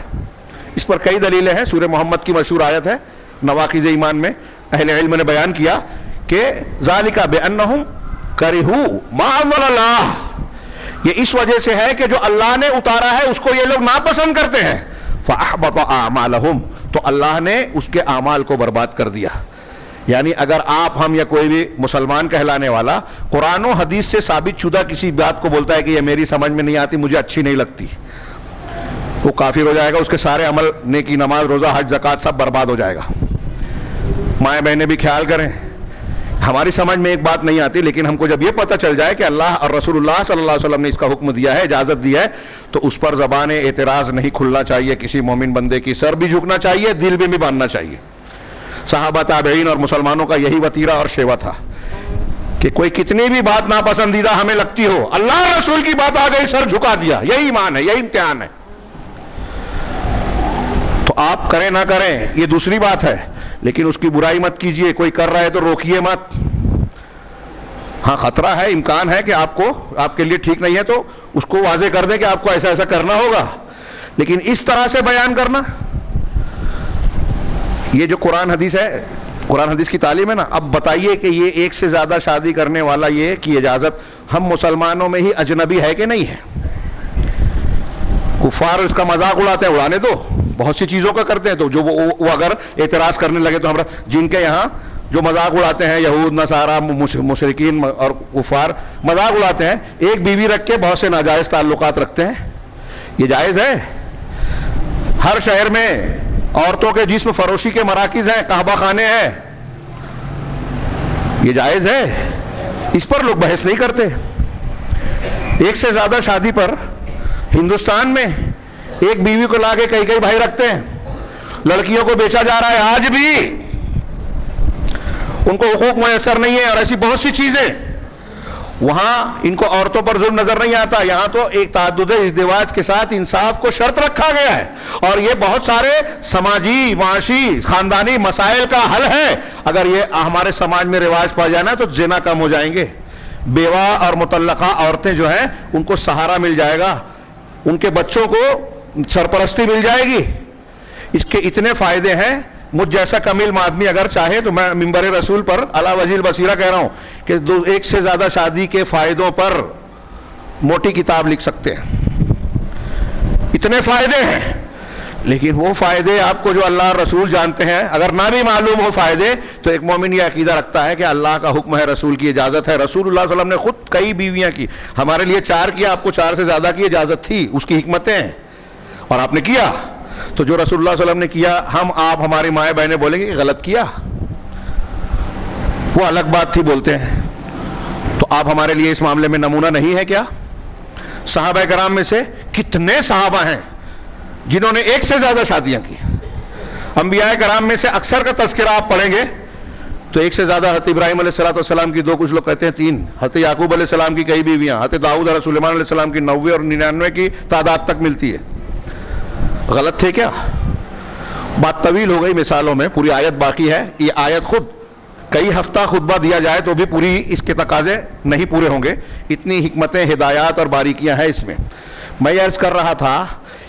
اس پر کئی دلیلیں ہیں. سورہ محمد کی مشہور آیت ہے نواقض ایمان میں, اہل علم نے بیان کیا کہ ذالک بانہم کرہوا ما انزل اللہ, یہ اس وجہ سے ہے کہ جو اللہ نے اتارا ہے اس کو یہ لوگ ناپسند کرتے ہیں. فاحبط اعمالہم, تو اللہ نے اس کے اعمال کو برباد کر دیا. یعنی اگر آپ, ہم یا کوئی بھی مسلمان کہلانے والا قرآن و حدیث سے ثابت شدہ کسی بات کو بولتا ہے کہ یہ میری سمجھ میں نہیں آتی, مجھے اچھی نہیں لگتی, وہ کافر ہو جائے گا. اس کے سارے عمل, نیکی, نماز, روزہ, حج, زکوٰۃ سب برباد ہو جائے گا. مائیں بہنیں بھی خیال کریں, ہماری سمجھ میں ایک بات نہیں آتی, لیکن ہم کو جب یہ پتہ چل جائے کہ اللہ اور رسول اللہ صلی اللہ علیہ وسلم نے اس کا حکم دیا ہے, اجازت دی ہے, تو اس پر زبان اعتراض نہیں کھلنا چاہیے کسی مومن بندے کی. سر بھی جھکنا چاہیے, دل بھی باندھنا چاہیے. صحابہ, تابعین اور مسلمانوں کا یہی وتیرہ اور شیوا تھا کہ کوئی کتنی بھی بات ناپسندیدہ ہمیں لگتی ہو, اللہ رسول کی بات آ گئی, سر جھکا دیا. یہی ایمان ہے, یہی امتحان ہے. تو آپ کریں نہ کریں یہ دوسری بات ہے, لیکن اس کی برائی مت کیجئے. کوئی کر رہا ہے تو روکیے مت. ہاں خطرہ ہے, امکان ہے کہ آپ کے لیے ٹھیک نہیں ہے تو اس کو واضح کر دیں کہ آپ کو ایسا ایسا کرنا ہوگا, لیکن اس طرح سے بیان کرنا، یہ جو قرآن حدیث ہے، قرآن حدیث کی تعلیم ہے نا، اب بتائیے کہ یہ ایک سے زیادہ شادی کرنے والا یہ کی اجازت ہم مسلمانوں میں ہی اجنبی ہے کہ نہیں ہے؟ کفار اس کا مذاق اڑاتے ہیں، اڑانے دو، بہت سی چیزوں کا کرتے ہیں، تو جو وہ اگر اعتراض کرنے لگے تو ہم جن کے یہاں جو مذاق اڑاتے ہیں یہود نصارہ مشرکین اور کفار مذاق اڑاتے ہیں، ایک بیوی رکھ کے بہت سے ناجائز تعلقات رکھتے ہیں، یہ جائز ہے؟ ہر شہر میں عورتوں کے جسم فروشی کے مراکز ہیں، قحبہ خانے ہیں، یہ جائز ہے؟ اس پر لوگ بحث نہیں کرتے۔ ایک سے زیادہ شادی پر ہندوستان میں ایک بیوی کو لا کے کئی بھائی رکھتے ہیں، لڑکیوں کو بیچا جا رہا ہے، آج بھی ان کو حقوق میسر نہیں ہے، اور ایسی بہت سی چیزیں۔ وہاں ان کو عورتوں پر ظلم نظر نہیں آتا، یہاں تو ایک تعدد ازدواج کے ساتھ انصاف کو شرط رکھا گیا ہے، اور یہ بہت سارے سماجی، معاشی، خاندانی مسائل کا حل ہے۔ اگر یہ ہمارے سماج میں رواج پا جانا تو زنا کم ہو جائیں گے، بیوہ اور مطلقہ عورتیں جو ہیں ان کو سہارا مل جائے گا، ان کے بچوں کو سرپرستی مل جائے گی۔ اس کے اتنے فائدے ہیں، مجھ جیسا کمیل آدمی اگر چاہے تو میں منبر رسول پر علی وجہ البصیرہ کہہ رہا ہوں کہ ایک سے زیادہ شادی کے فائدوں پر موٹی کتاب لکھ سکتے ہیں، اتنے فائدے ہیں۔ لیکن وہ فائدے آپ کو جو اللہ اور رسول جانتے ہیں، اگر نہ بھی معلوم ہو فائدے، تو ایک مومن یہ عقیدہ رکھتا ہے کہ اللہ کا حکم ہے، رسول کی اجازت ہے۔ رسول اللہ صلی اللہ علیہ وسلم نے خود کئی بیویاں کی، ہمارے لیے 4 کیا، آپ کو 4 سے زیادہ کی اجازت تھی، اس کی حکمتیں ہیں، اور آپ نے کیا۔ تو جو رسول اللہ صلی اللہ علیہ وسلم نے کیا، آپ ہماری مائیں بہنیں بولیں گے کہ غلط کیا، وہ الگ بات تھی بولتے ہیں۔ تو آپ ہمارے لیے اس معاملے میں نمونہ نہیں ہے کیا؟ صحابہ کرام میں سے کتنے صحابہ ہیں جنہوں نے ایک سے زیادہ شادیاں کی؟ انبیاء کرام میں سے اکثر کا تذکرہ آپ پڑھیں گے تو ایک سے زیادہ، حضرت ابراہیم علیہ السلام کی 2، کچھ لوگ کہتے ہیں 3، حضرت یعقوب علیہ السلام کی کئی بیویاں، حضرت داؤد علیہ سلیمان علیہ السلام کی 90 اور 99 کی تعداد تک ملتی ہے۔ غلط تھے کیا؟ بات طویل ہو گئی مثالوں میں، پوری آیت باقی ہے، یہ آیت خود کئی ہفتہ خطبہ دیا جائے تو بھی پوری اس کے تقاضے نہیں پورے ہوں گے، اتنی حکمتیں، ہدایات اور باریکیاں ہیں اس میں۔ میں یہ عرض کر رہا تھا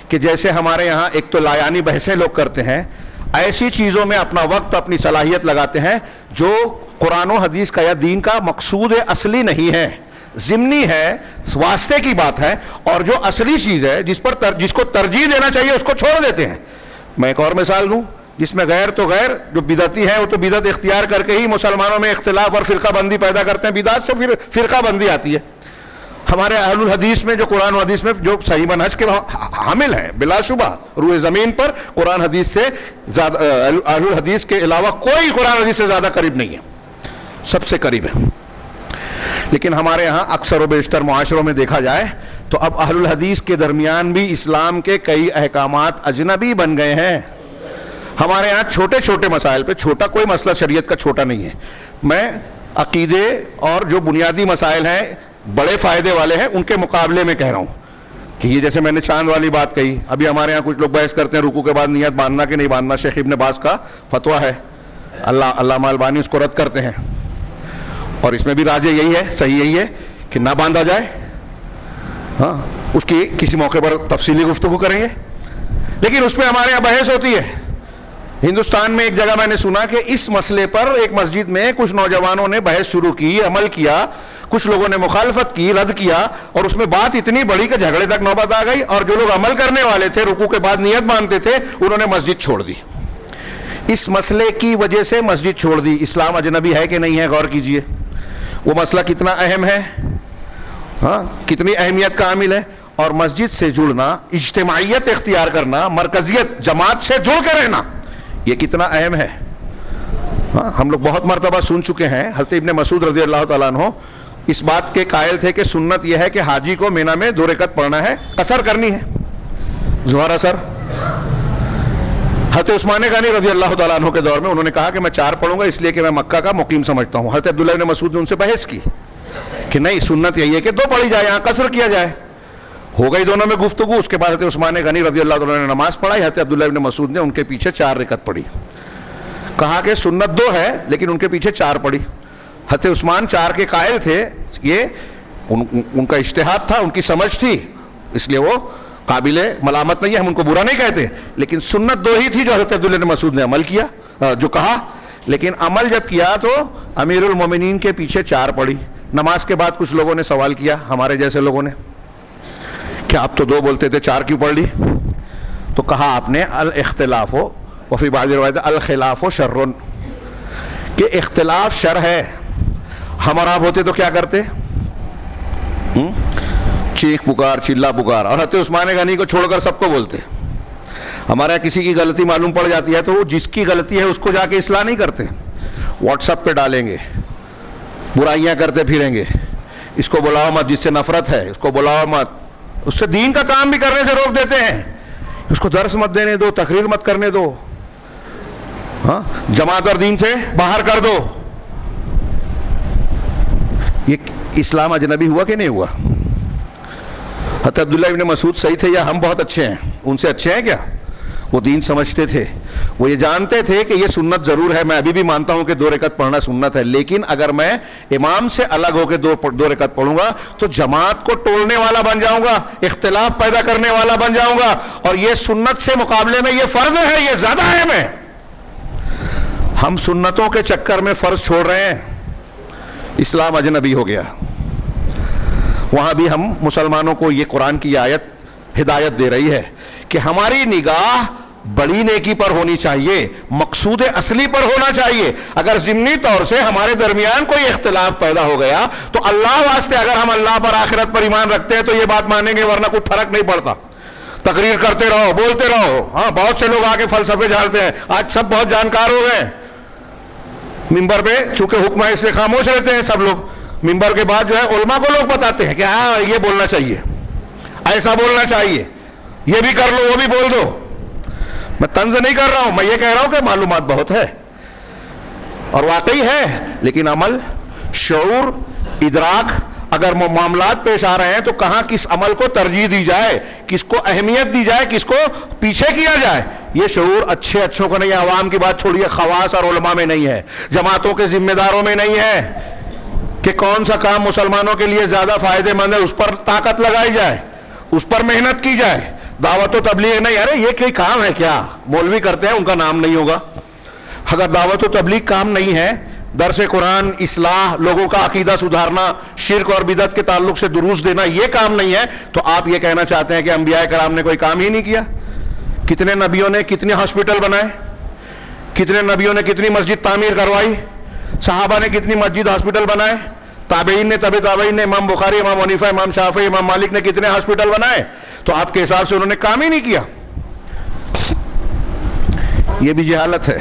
کہ جیسے ہمارے یہاں ایک تو لایانی بحثیں لوگ کرتے ہیں، ایسی چیزوں میں اپنا وقت، اپنی صلاحیت لگاتے ہیں جو قرآن و حدیث کا یا دین کا مقصود اصلی نہیں ہے، ضمنی ہے، واسطے کی بات ہے، اور جو اصلی چیز ہے جس کو ترجیح دینا چاہیے اس کو چھوڑ دیتے ہیں۔ میں ایک اور مثال دوں جس میں غیر تو غیر، جو بدعتی ہیں وہ تو بدعت اختیار کر کے ہی مسلمانوں میں اختلاف اور فرقہ بندی پیدا کرتے ہیں، بدعت سے پھر فرقہ بندی آتی ہے۔ ہمارے اہل الحدیث میں جو قرآن و حدیث میں جو صحیح منہج کے حامل ہیں، بلا شبہ روئے زمین پر قرآن حدیث سے زیادہ، اہل الحدیث کے علاوہ کوئی قرآن حدیث سے زیادہ قریب نہیں ہے، سب سے قریب ہے۔ لیکن ہمارے ہاں اکثر و بیشتر معاشروں میں دیکھا جائے تو اب اہل الحدیث کے درمیان بھی اسلام کے کئی احکامات اجنبی بن گئے ہیں۔ ہمارے ہاں چھوٹے چھوٹے مسائل پہ، چھوٹا کوئی مسئلہ شریعت کا چھوٹا نہیں ہے، میں عقیدے اور جو بنیادی مسائل ہیں بڑے فائدے والے ہیں ان کے مقابلے میں کہہ رہا ہوں کہ یہ جیسے میں نے چاند والی بات کہی، ابھی ہمارے ہاں کچھ لوگ بحث کرتے ہیں رکوع کے بعد نیت باندھنا کہ نہیں باندھنا، شیخ ابن باز کا فتویٰ ہے، علامہ البانی اس کو رد کرتے ہیں، اور اس میں بھی راجح یہی ہے، صحیح یہی ہے کہ نہ باندھا جائے۔ ہاں، اس کی کسی موقع پر تفصیلی گفتگو کریں گے، لیکن اس پہ ہمارے یہاں بحث ہوتی ہے۔ ہندوستان میں ایک جگہ میں نے سنا کہ اس مسئلے پر ایک مسجد میں کچھ نوجوانوں نے بحث شروع کی، عمل کیا، کچھ لوگوں نے مخالفت کی، رد کیا، اور اس میں بات اتنی بڑی کہ جھگڑے تک نوبت آ گئی، اور جو لوگ عمل کرنے والے تھے، رکوع کے بعد نیت باندھتے تھے، انہوں نے مسجد چھوڑ دی۔ اس مسئلے کی وجہ سے مسجد چھوڑ دی۔ اسلام اجنبی ہے کہ نہیں ہے؟ غور کیجئے، وہ مسئلہ کتنا اہم ہے، ہاں، کتنی اہمیت کا عامل ہے، اور مسجد سے جڑنا، اجتماعیت اختیار کرنا، مرکزیت، جماعت سے جڑ کے رہنا، یہ کتنا اہم ہے۔ ہاں، ہم لوگ بہت مرتبہ سن چکے ہیں، حضرت ابن مسعود رضی اللہ تعالیٰ عنہ اس بات کے قائل تھے کہ سنت یہ ہے کہ حاجی کو مینا میں 2 رکعت پڑھنا ہے، قصر کرنی ہے، ظہر اثر۔ حضرت عثمان غنی رضی اللہ تعالیٰ عنہ کے دور میں انہوں نے کہا کہ میں 4 پڑھوں گا اس لیے کہ میں مکہ کا مقیم سمجھتا ہوں۔ حضرت عبداللہ بن مسعود نے ان سے بحث کی کہ نہیں، سنت یہی ہے کہ 2 پڑھی جائے، یہاں قصر کیا جائے۔ ہو گئی دونوں میں گفتگو، اس کے بعد حضرت عثمان غنی رضی اللہ تعالیٰ نے نماز پڑھائی، حضرت عبداللہ بن مسعود نے ان کے پیچھے 4 رکعت پڑھی، کہا کہ سنت 2 ہے لیکن ان کے پیچھے 4 پڑھی۔ حضرت عثمان 4 کے قائل تھے، یہ ان کا اجتہاد تھا، ان کی سمجھ تھی، اس لیے وہ قابل ملامت نہیں ہے, ہم ان کو برا نہیں کہتے, لیکن سنت دو ہی تھی جو حضرت عبداللہ بن مسعود نے عمل کیا, جو کہا, لیکن عمل جب کیا تو امیر المومنین کے پیچھے 4 پڑی. نماز کے بعد کچھ لوگوں نے سوال کیا, ہمارے جیسے لوگوں نے, کہ آپ تو 2 بولتے تھے 4 کیوں پڑھ لی؟ تو کہا آپ نے الاختلاف وفی بعض روایت الخلاف شر, کہ اختلاف شر ہے. ہم اور آپ ہوتے تو کیا کرتے؟ چیخ پکار چلا پکار, اور حضرت عثمان غنی کو چھوڑ کر سب کو بولتے. ہمارے یہاں کسی کی غلطی معلوم پڑ جاتی ہے تو وہ جس کی غلطی ہے اس کو جا کے اصلاح نہیں کرتے, واٹس ایپ پہ ڈالیں گے, برائیاں کرتے پھریں گے, اس کو بلاؤ مت جس سے نفرت ہے, اس کو بلاؤ مت, اس سے دین کا کام بھی کرنے سے روک دیتے ہیں, اس کو درس مت دینے دو, تقریر مت کرنے دو, ہاں جماعت اور دین سے باہر کر دو. یہ اسلام اجنبی ہوا کہ نہیں ہوا؟ حضرت عبداللہ ابن مسعود صحیح تھے یا ہم بہت اچھے ہیں؟ ان سے اچھے ہیں کیا؟ وہ دین سمجھتے تھے, وہ یہ جانتے تھے کہ یہ سنت ضرور ہے. میں ابھی بھی مانتا ہوں کہ 2 رکعت پڑھنا سنت ہے, لیکن اگر میں امام سے الگ ہو کے 2 رکعت پڑھوں گا تو جماعت کو توڑنے والا بن جاؤں گا, اختلاف پیدا کرنے والا بن جاؤں گا, اور یہ سنت سے مقابلے میں یہ فرض ہے, یہ زیادہ اہم ہے. ہم سنتوں کے چکر میں فرض چھوڑ رہے ہیں, اسلام اجنبی ہو گیا. وہاں بھی ہم مسلمانوں کو یہ قرآن کی آیت ہدایت دے رہی ہے کہ ہماری نگاہ بڑی نیکی پر ہونی چاہیے, مقصود اصلی پر ہونا چاہیے. اگر ضمنی طور سے ہمارے درمیان کوئی اختلاف پیدا ہو گیا تو اللہ واسطے اگر ہم اللہ پر آخرت پر ایمان رکھتے ہیں تو یہ بات مانیں گے, ورنہ کوئی فرق نہیں پڑتا. تقریر کرتے رہو, بولتے رہو. ہاں بہت سے لوگ آگے فلسفے جھاڑتے ہیں, آج سب بہت جانکار ہو گئے. ممبر پہ چونکہ حکم ہے اس لیے خاموش رہتے ہیں سب لوگ, ممبر کے بعد جو ہے علماء کو لوگ بتاتے ہیں کہ ہاں یہ بولنا چاہیے, ایسا بولنا چاہیے, یہ بھی کر لو وہ بھی بول دو. میں طنز نہیں کر رہا ہوں, میں یہ کہہ رہا ہوں کہ معلومات بہت ہے اور واقعی ہے, لیکن عمل, شعور, ادراک, اگر معاملات پیش آ رہے ہیں تو کہاں کس عمل کو ترجیح دی جائے, کس کو اہمیت دی جائے, کس کو پیچھے کیا جائے, یہ شعور اچھوں کو نہیں ہے. عوام کی بات چھوڑیے, خواص اور علماء میں نہیں ہے, جماعتوں کے ذمہ داروں میں نہیں ہے کہ کون سا کام مسلمانوں کے لیے زیادہ فائدہ مند ہے اس پر طاقت لگائی جائے, اس پر محنت کی جائے. دعوت و تبلیغ نہیں, ارے یہ کوئی کام ہے کیا؟ مولوی کرتے ہیں, ان کا نام نہیں ہوگا. اگر دعوت و تبلیغ کام نہیں ہے, درس قرآن, اصلاح, لوگوں کا عقیدہ سدھارنا, شرک اور بدعت کے تعلق سے دروس دینا یہ کام نہیں ہے, تو آپ یہ کہنا چاہتے ہیں کہ انبیاء کرام نے کوئی کام ہی نہیں کیا؟ کتنے نبیوں نے کتنے ہاسپٹل بنائے, کتنے نبیوں نے کتنی مسجد تعمیر کروائی, صحابہ نے کتنی مسجد ہاسپٹل بنائے, تابعین نے, تابعین نے, امام بخاری, امام حنیفہ, امام شافعی, امام مالک نے کتنے ہاسپٹل بنائے؟ تو آپ کے حساب سے انہوں نے کام ہی نہیں کیا. یہ بھی جہالت ہے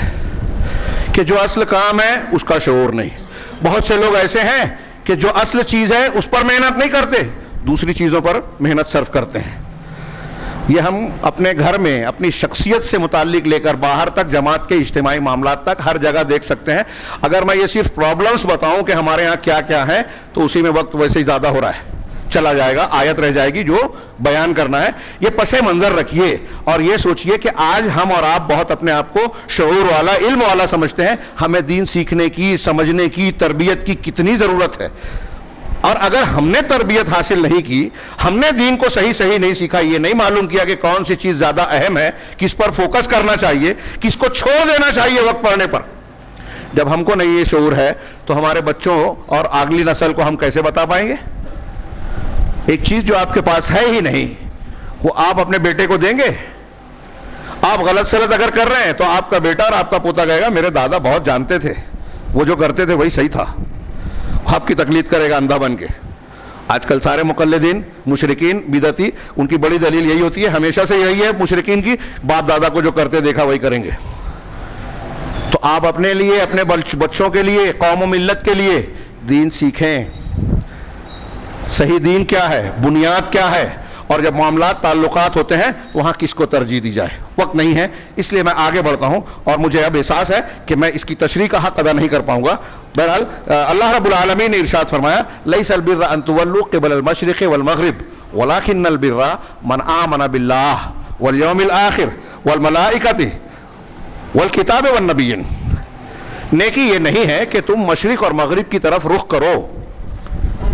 کہ جو اصل کام ہے اس کا شعور نہیں. بہت سے لوگ ایسے ہیں کہ جو اصل چیز ہے اس پر محنت نہیں کرتے, دوسری چیزوں پر محنت صرف کرتے ہیں. یہ ہم اپنے گھر میں اپنی شخصیت سے متعلق لے کر باہر تک, جماعت کے اجتماعی معاملات تک, ہر جگہ دیکھ سکتے ہیں. اگر میں یہ صرف پرابلمز بتاؤں کہ ہمارے ہاں کیا کیا ہے تو اسی میں وقت ویسے ہی زیادہ ہو رہا ہے, چلا جائے گا, آیت رہ جائے گی جو بیان کرنا ہے. یہ پس منظر رکھیے اور یہ سوچئے کہ آج ہم اور آپ بہت اپنے آپ کو شعور والا, علم والا سمجھتے ہیں. ہمیں دین سیکھنے کی, سمجھنے کی, تربیت کی کتنی ضرورت ہے. اور اگر ہم نے تربیت حاصل نہیں کی, ہم نے دین کو صحیح نہیں سیکھا, یہ نہیں معلوم کیا کہ کون سی چیز زیادہ اہم ہے, کس پر فوکس کرنا چاہیے, کس کو چھوڑ دینا چاہیے وقت پڑھنے پر, جب ہم کو نہیں یہ شعور ہے تو ہمارے بچوں اور اگلی نسل کو ہم کیسے بتا پائیں گے؟ ایک چیز جو آپ کے پاس ہے ہی نہیں وہ آپ اپنے بیٹے کو دیں گے؟ آپ غلط سلط اگر کر رہے ہیں تو آپ کا بیٹا اور آپ کا پوتا کہے گا میرے دادا بہت جانتے تھے, وہ جو کرتے تھے وہی صحیح تھا, آپ کی تقلید کرے گا اندھا بن کے. آج کل سارے مقلدین, مشرکین, بدعتی, ان کی بڑی دلیل یہی ہوتی ہے, ہمیشہ سے یہی ہے مشرکین کی, باپ دادا کو جو کرتے دیکھا وہی کریں گے. تو آپ اپنے لیے, اپنے بچوں کے لیے, قوم و ملت کے لیے دین سیکھیں. صحیح دین کیا ہے, بنیاد کیا ہے, اور جب معاملات تعلقات ہوتے ہیں وہاں کس کو ترجیح دی جائے. وقت نہیں ہے اس لیے میں آگے بڑھتا ہوں, اور مجھے اب احساس ہے کہ میں اس کی تشریح کا حق ادا نہیں کر پاؤں گا. بہرحال اللہ رب العالمین نے ارشاد فرمایا لیس البر ان تولوا قبل المشرق والمغرب ولكن البر من آمن باللہ والیوم الآخر والملائکۃ والکتاب والنبیین. نیکی یہ نہیں ہے کہ تم مشرق اور مغرب کی طرف رخ کرو,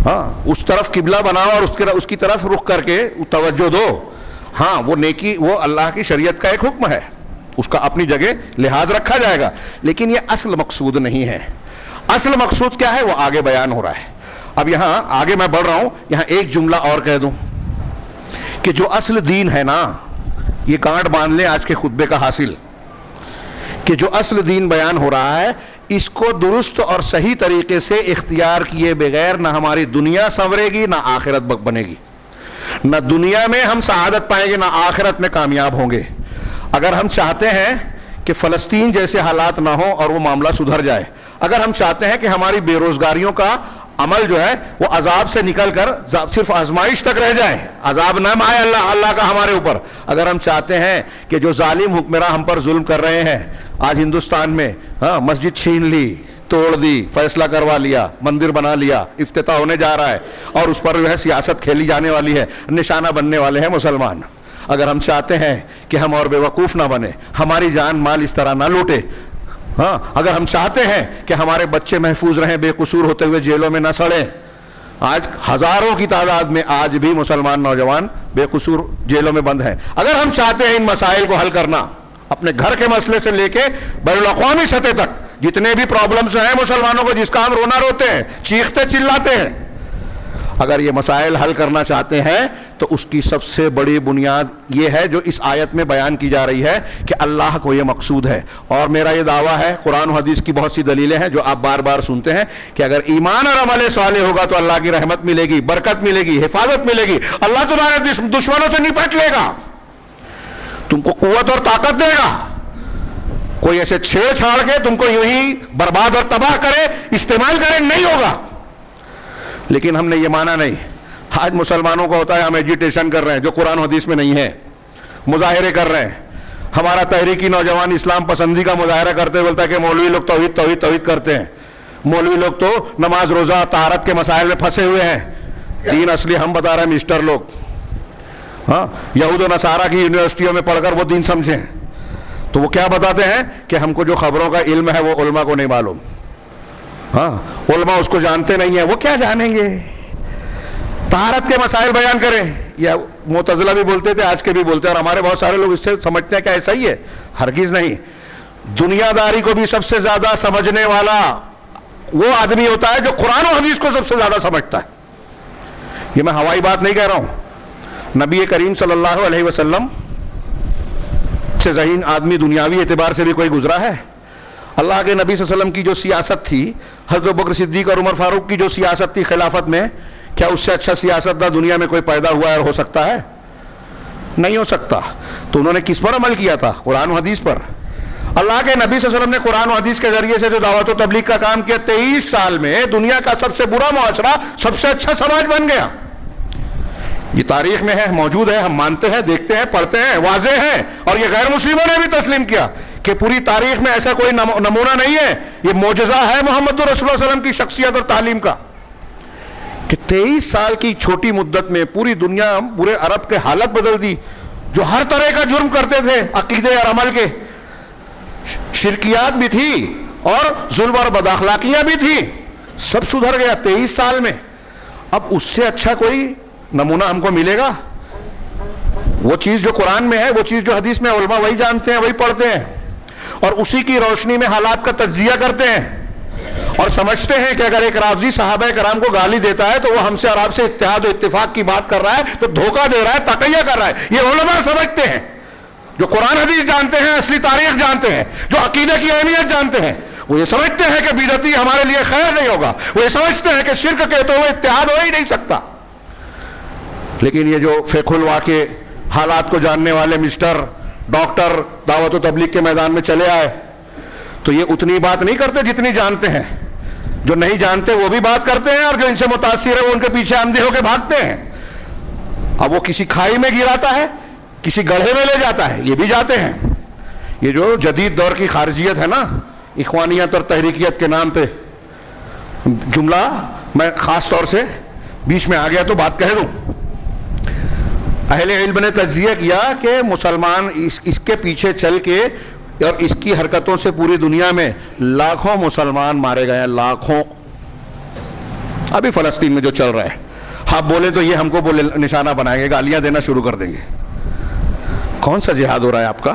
ہاں اس طرف قبلہ بناؤ اور اس کی طرف رخ کر کے توجہ دو. ہاں وہ نیکی وہ اللہ کی شریعت کا ایک حکم ہے, اس کا اپنی جگہ لحاظ رکھا جائے گا, لیکن یہ اصل مقصود نہیں ہے. اصل مقصود کیا ہے وہ آگے بیان ہو رہا ہے. اب یہاں آگے میں بڑھ رہا ہوں, یہاں ایک جملہ اور کہہ دوں کہ جو اصل دین ہے نا, یہ گانٹ باندھ لیں آج کے خطبے کا حاصل, کہ جو اصل دین بیان ہو رہا ہے اس کو درست اور صحیح طریقے سے اختیار کیے بغیر نہ ہماری دنیا سنورے گی نہ آخرت بنے گی. نہ دنیا میں ہم سعادت پائیں گے نہ آخرت میں کامیاب ہوں گے. اگر ہم چاہتے ہیں کہ فلسطین جیسے حالات نہ ہوں اور وہ معاملہ سدھر جائے, اگر ہم چاہتے ہیں کہ ہماری بے روزگاریوں کا عمل جو ہے وہ عذاب سے نکل کر صرف آزمائش تک رہ جائے, عذاب نہ آئے اللہ کا ہمارے اوپر, اگر ہم چاہتے ہیں کہ جو ظالم حکمراں ہم پر ظلم کر رہے ہیں آج ہندوستان میں, ہاں مسجد چھین لی, توڑ دی, فیصلہ کروا لیا, مندر بنا لیا, افتتاح ہونے جا رہا ہے اور اس پر جو ہے سیاست کھیلی جانے والی ہے, نشانہ بننے والے ہیں مسلمان. اگر ہم چاہتے ہیں کہ ہم اور بیوقوف نہ بنے, ہماری جان مال اس طرح نہ لوٹے, ہاں اگر ہم چاہتے ہیں کہ ہمارے بچے محفوظ رہیں, بے قصور ہوتے ہوئے جیلوں میں نہ سڑیں, آج ہزاروں کی تعداد میں آج بھی مسلمان نوجوان بے قصور جیلوں میں بند ہیں, اگر ہم چاہتے ہیں ان مسائل کو حل کرنا, اپنے گھر کے مسئلے سے لے کے بین الاقوامی سطح تک جتنے بھی پرابلمز ہیں مسلمانوں کو, جس کا ہم رونا روتے ہیں, چیختے چلاتے ہیں, اگر یہ مسائل حل کرنا چاہتے ہیں تو اس کی سب سے بڑی بنیاد یہ ہے جو اس آیت میں بیان کی جا رہی ہے کہ اللہ کو یہ مقصود ہے. اور میرا یہ دعویٰ ہے, قرآن و حدیث کی بہت سی دلیلیں ہیں جو آپ بار بار سنتے ہیں, کہ اگر ایمان اور عمل صالح ہوگا تو اللہ کی رحمت ملے گی, برکت ملے گی, حفاظت ملے گی, اللہ تمہارے دشمنوں سے نپٹ لے گا, تم کو قوت اور طاقت دے گا. کوئی ایسے چھیڑ چھاڑ کے تم کو یوں ہی برباد اور تباہ کرے, استعمال کرے, نہیں ہوگا. لیکن ہم نے یہ مانا نہیں. آج مسلمانوں کو ہوتا ہے ہم ایجیٹیشن کر رہے ہیں جو قرآن و حدیث میں نہیں ہے, مظاہرے کر رہے ہیں. ہمارا تحریکی نوجوان اسلام پسندی کا مظاہرہ کرتے بولتا ہے کہ مولوی لوگ توحید توحید توحید کرتے ہیں, مولوی لوگ تو نماز روزہ طہارت کے مسائل میں پھنسے ہوئے ہیں. دین اصلی ہم بتا رہے ہیں مسٹر لوگ, ہاں یہود و نصارہ کی یونیورسٹیوں میں پڑھ کر وہ دین سمجھیں, تو وہ کیا بتاتے ہیں کہ ہم کو جو خبروں کا علم ہے وہ علماء کو نہیں معلوم. ہاں علماء اس کو جانتے نہیں ہیں, وہ کیا جانیں گے. طہارت کے مسائل بیان کریں, یا معتزلہ بھی بولتے تھے, آج کے بھی بولتے ہیں, اور ہمارے بہت سارے لوگ اس سے سمجھتے ہیں کہ ایسا ہی ہے. ہرگز نہیں. دنیا داری کو بھی سب سے زیادہ سمجھنے والا وہ آدمی ہوتا ہے جو قرآن و حدیث کو سب سے زیادہ سمجھتا ہے. یہ میں ہوائی بات نہیں کہہ رہا ہوں. نبی کریم صلی اللہ علیہ وسلم سے ذہین آدمی دنیاوی اعتبار سے بھی کوئی گزرا ہے؟ اللہ کے نبی صلی اللہ علیہ وسلم کی جو سیاست تھی, حضرت ابوبکر صدیق اور عمر فاروق کی جو سیاست تھی خلافت میں, کیا اس سے اچھا سیاستداں دنیا میں کوئی پیدا ہوا ہے اور ہو سکتا ہے؟ نہیں ہو سکتا. تو انہوں نے کس پر عمل کیا تھا؟ قرآن و حدیث پر. اللہ کے نبی صلی اللہ علیہ وسلم نے قرآن و حدیث کے ذریعے سے جو دعوت و تبلیغ کا کام کیا, 23 سال میں دنیا کا سب سے برا معاشرہ سب سے اچھا سماج بن گیا. یہ تاریخ میں ہے, موجود ہے, ہم مانتے ہیں, دیکھتے ہیں, پڑھتے ہیں, واضح ہے, اور یہ غیر مسلموں نے بھی تسلیم کیا کہ پوری تاریخ میں ایسا کوئی نمونہ نہیں ہے. یہ معجزہ ہے محمد رسول اللہ صلی اللہ علیہ وسلم کی شخصیت اور تعلیم کا, کہ 23 سال کی چھوٹی مدت میں پوری دنیا, پورے عرب کے حالت بدل دی. جو ہر طرح کا جرم کرتے تھے عقیدے اور عمل کے, شرکیات بھی تھی اور ظلم اور بداخلاقیاں بھی تھی, سب سدھر گیا 23 سال میں. اب اس سے اچھا کوئی نمونہ ہم کو ملے گا؟ وہ چیز جو قرآن میں ہے, وہ چیز جو حدیث میں, علماء وہی جانتے ہیں, وہی پڑھتے ہیں, اور اسی کی روشنی میں حالات کا تجزیہ کرتے ہیں, اور سمجھتے ہیں کہ اگر ایک رافضی صحابہ کرام کو گالی دیتا ہے تو وہ ہم سے اور آپ سے اتحاد و اتفاق کی بات کر رہا ہے, تو دھوکہ دے رہا ہے, تقیہ کر رہا ہے. یہ علماء سمجھتے ہیں, جو قرآن حدیث جانتے ہیں, اصلی تاریخ جانتے ہیں, جو عقیدے کی اہمیت جانتے ہیں. وہ یہ سمجھتے ہیں کہ بدعتی ہمارے لیے خیر نہیں ہوگا, وہ یہ سمجھتے ہیں کہ شرک کہتے ہوئے اتحاد ہو ہی نہیں سکتا. لیکن یہ جو فقہ الواقع حالات کو جاننے والے مسٹر ڈاکٹر دعوت و تبلیغ کے میدان میں چلے آئے, تو یہ اتنی بات نہیں کرتے جتنی جانتے ہیں. جو نہیں جانتے وہ بھی بات کرتے ہیں, اور جو ان سے متاثر ہے وہ ان کے پیچھے اندھے ہو کے بھاگتے ہیں. اب وہ کسی کھائی میں گراتا ہے, کسی گڑھے میں لے جاتا ہے, یہ بھی جاتے ہیں. یہ جو جدید دور کی خارجیت ہے نا, اخوانیت اور تحریکیت کے نام پہ, جملہ میں خاص طور سے بیچ میں آ گیا تو بات کہہ دوں. اہل علم نے تجزیہ کیا کہ مسلمان اس کے پیچھے چل کے اور اس کی حرکتوں سے پوری دنیا میں لاکھوں مسلمان مارے گئے ہیں, لاکھوں. ابھی فلسطین میں جو چل رہا ہے, آپ بولے تو یہ ہم کو نشانہ بنائیں گے, گالیاں دینا شروع کر دیں گے. کون سا جہاد ہو رہا ہے آپ کا؟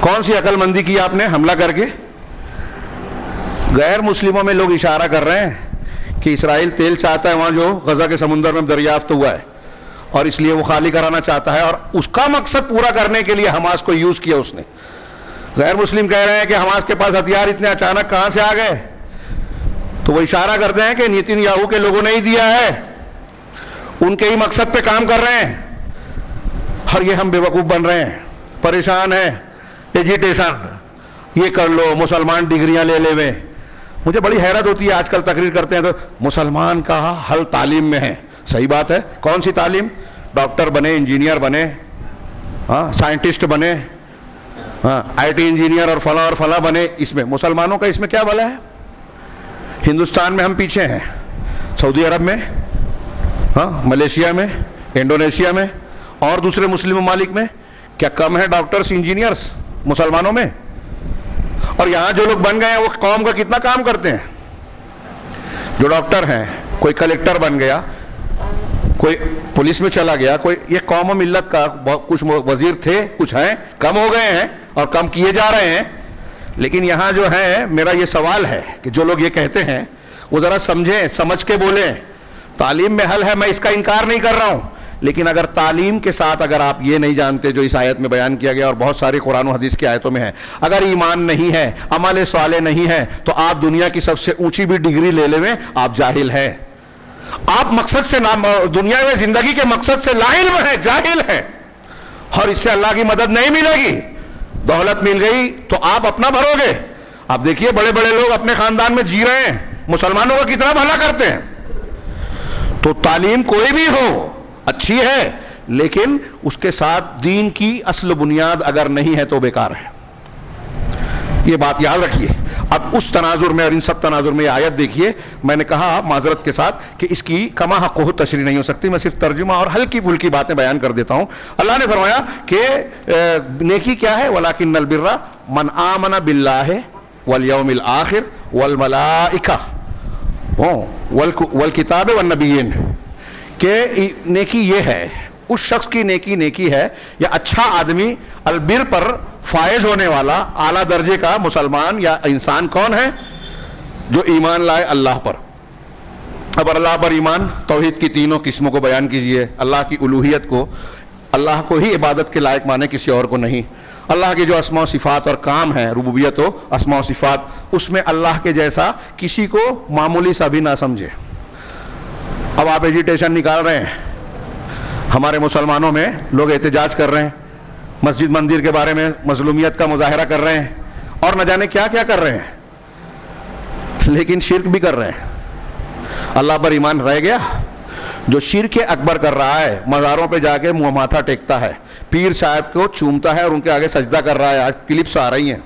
کون سی عقل مندی کی آپ نے حملہ کر کے؟ غیر مسلموں میں لوگ اشارہ کر رہے ہیں کہ اسرائیل تیل چاہتا ہے وہاں جو غزہ کے سمندر میں دریافت ہوا ہے، اور اس لیے وہ خالی کرانا چاہتا ہے، اور اس کا مقصد پورا کرنے کے لیے حماس کو یوز کیا اس نے۔ غیر مسلم کہہ رہے ہیں کہ حماس کے پاس ہتھیار اتنے اچانک کہاں سے آ گئے؟ تو وہ اشارہ کرتے ہیں کہ نیتن یاہو کے لوگوں نے ہی دیا ہے، ان کے ہی مقصد پہ کام کر رہے ہیں، اور یہ ہم بے وقوف بن رہے ہیں، پریشان ہیں، ایجیٹیشن، یہ کر لو، مسلمان ڈگریاں لے لے۔ مجھے بڑی حیرت ہوتی ہے، آج کل تقریر کرتے ہیں تو مسلمان کا حل تعلیم میں ہے۔ صحیح بات ہے، کون سی تعلیم؟ ڈاکٹر بنے، انجینئر بنے، سائنٹسٹ بنے، آئی ٹی انجینئر اور فلاں بنے، اس میں مسلمانوں کا اس میں کیا بھلا ہے؟ ہندوستان میں ہم پیچھے ہیں، سعودی عرب میں، ملیشیا میں، انڈونیشیا میں اور دوسرے مسلم ممالک میں کیا کم ہے ڈاکٹرز انجینئرز مسلمانوں میں؟ اور یہاں جو لوگ بن گئے ہیں وہ قوم کا کتنا کام کرتے ہیں؟ جو ڈاکٹر ہیں، کوئی کلیکٹر بن گیا، کوئی پولیس میں چلا گیا، کوئی، یہ قوم و ملت کا کچھ وزیر تھے، کچھ ہیں، کم ہو گئے ہیں اور کم کیے جا رہے ہیں۔ لیکن یہاں جو ہے، میرا یہ سوال ہے کہ جو لوگ یہ کہتے ہیں وہ ذرا سمجھیں، سمجھ کے بولیں۔ تعلیم میں حل ہے، میں اس کا انکار نہیں کر رہا ہوں، لیکن اگر تعلیم کے ساتھ اگر آپ یہ نہیں جانتے جو اس آیت میں بیان کیا گیا اور بہت ساری قرآن و حدیث کی آیتوں میں ہے، اگر ایمان نہیں ہے، عمل صالح نہیں ہے، تو آپ دنیا کی سب سے اونچی بھی ڈگری لے لیں، آپ جاہل ہیں۔ آپ مقصد سے دنیا میں زندگی کے مقصد سے لا علم ہے، جاہل ہے، اور اس سے اللہ کی مدد نہیں ملے گی۔ دولت مل گئی تو آپ اپنا بھرو گے۔ آپ دیکھیے بڑے بڑے لوگ اپنے خاندان میں جی رہے ہیں، مسلمانوں کا کتنا بھلا کرتے ہیں۔ تو تعلیم کوئی بھی ہو اچھی ہے، لیکن اس کے ساتھ دین کی اصل بنیاد اگر نہیں ہے تو بیکار ہے۔ یہ بات یاد رکھیے۔ اب اس تناظر میں اور ان سب تناظر میں یہ آیت دیکھیے، میں نے کہا معذرت کے ساتھ کہ اس کی کما حقہ تشریح نہیں ہو سکتی، میں صرف ترجمہ اور ہلکی پھلکی باتیں بیان کر دیتا ہوں۔ اللہ نے فرمایا کہ نیکی کیا ہے؟ وَلَٰكِنَّ الْبِرَّ مَنْ آمَنَ بِاللَّهِ وَالْيَوْمِ الْآخِرِ وَالْمَلَائِكَةِ وَالْكِتَابِ وَالنَّبِيِّينَ، کہ نیکی یہ ہے، اس شخص کی نیکی ہے، یا اچھا آدمی، البر پر فائز ہونے والا اعلیٰ درجے کا مسلمان یا انسان کون ہے؟ جو ایمان لائے اللہ پر۔ اب اللہ پر ایمان، توحید کی تینوں قسموں کو بیان کیجئے، اللہ کی الوہیت کو، اللہ کو ہی عبادت کے لائق مانے، کسی اور کو نہیں۔ اللہ کے جو اسماء و صفات اور کام ہیں، ربوبیت و اسماء و صفات، اس میں اللہ کے جیسا کسی کو معمولی سا بھی نہ سمجھے۔ اب آپ ایجیٹیشن نکال رہے ہیں، ہمارے مسلمانوں میں لوگ احتجاج کر رہے ہیں، مسجد مندر کے بارے میں مظلومیت کا مظاہرہ کر رہے ہیں، اور نہ جانے کیا کیا کر رہے ہیں، لیکن شرک بھی کر رہے ہیں۔ اللہ پر ایمان رہ گیا؟ جو شرک اکبر کر رہا ہے، مزاروں پہ جا کے منہ ماتھا ٹیکتا ہے، پیر صاحب کو چومتا ہے اور ان کے آگے سجدہ کر رہا ہے، آج کلپس آ رہی ہیں،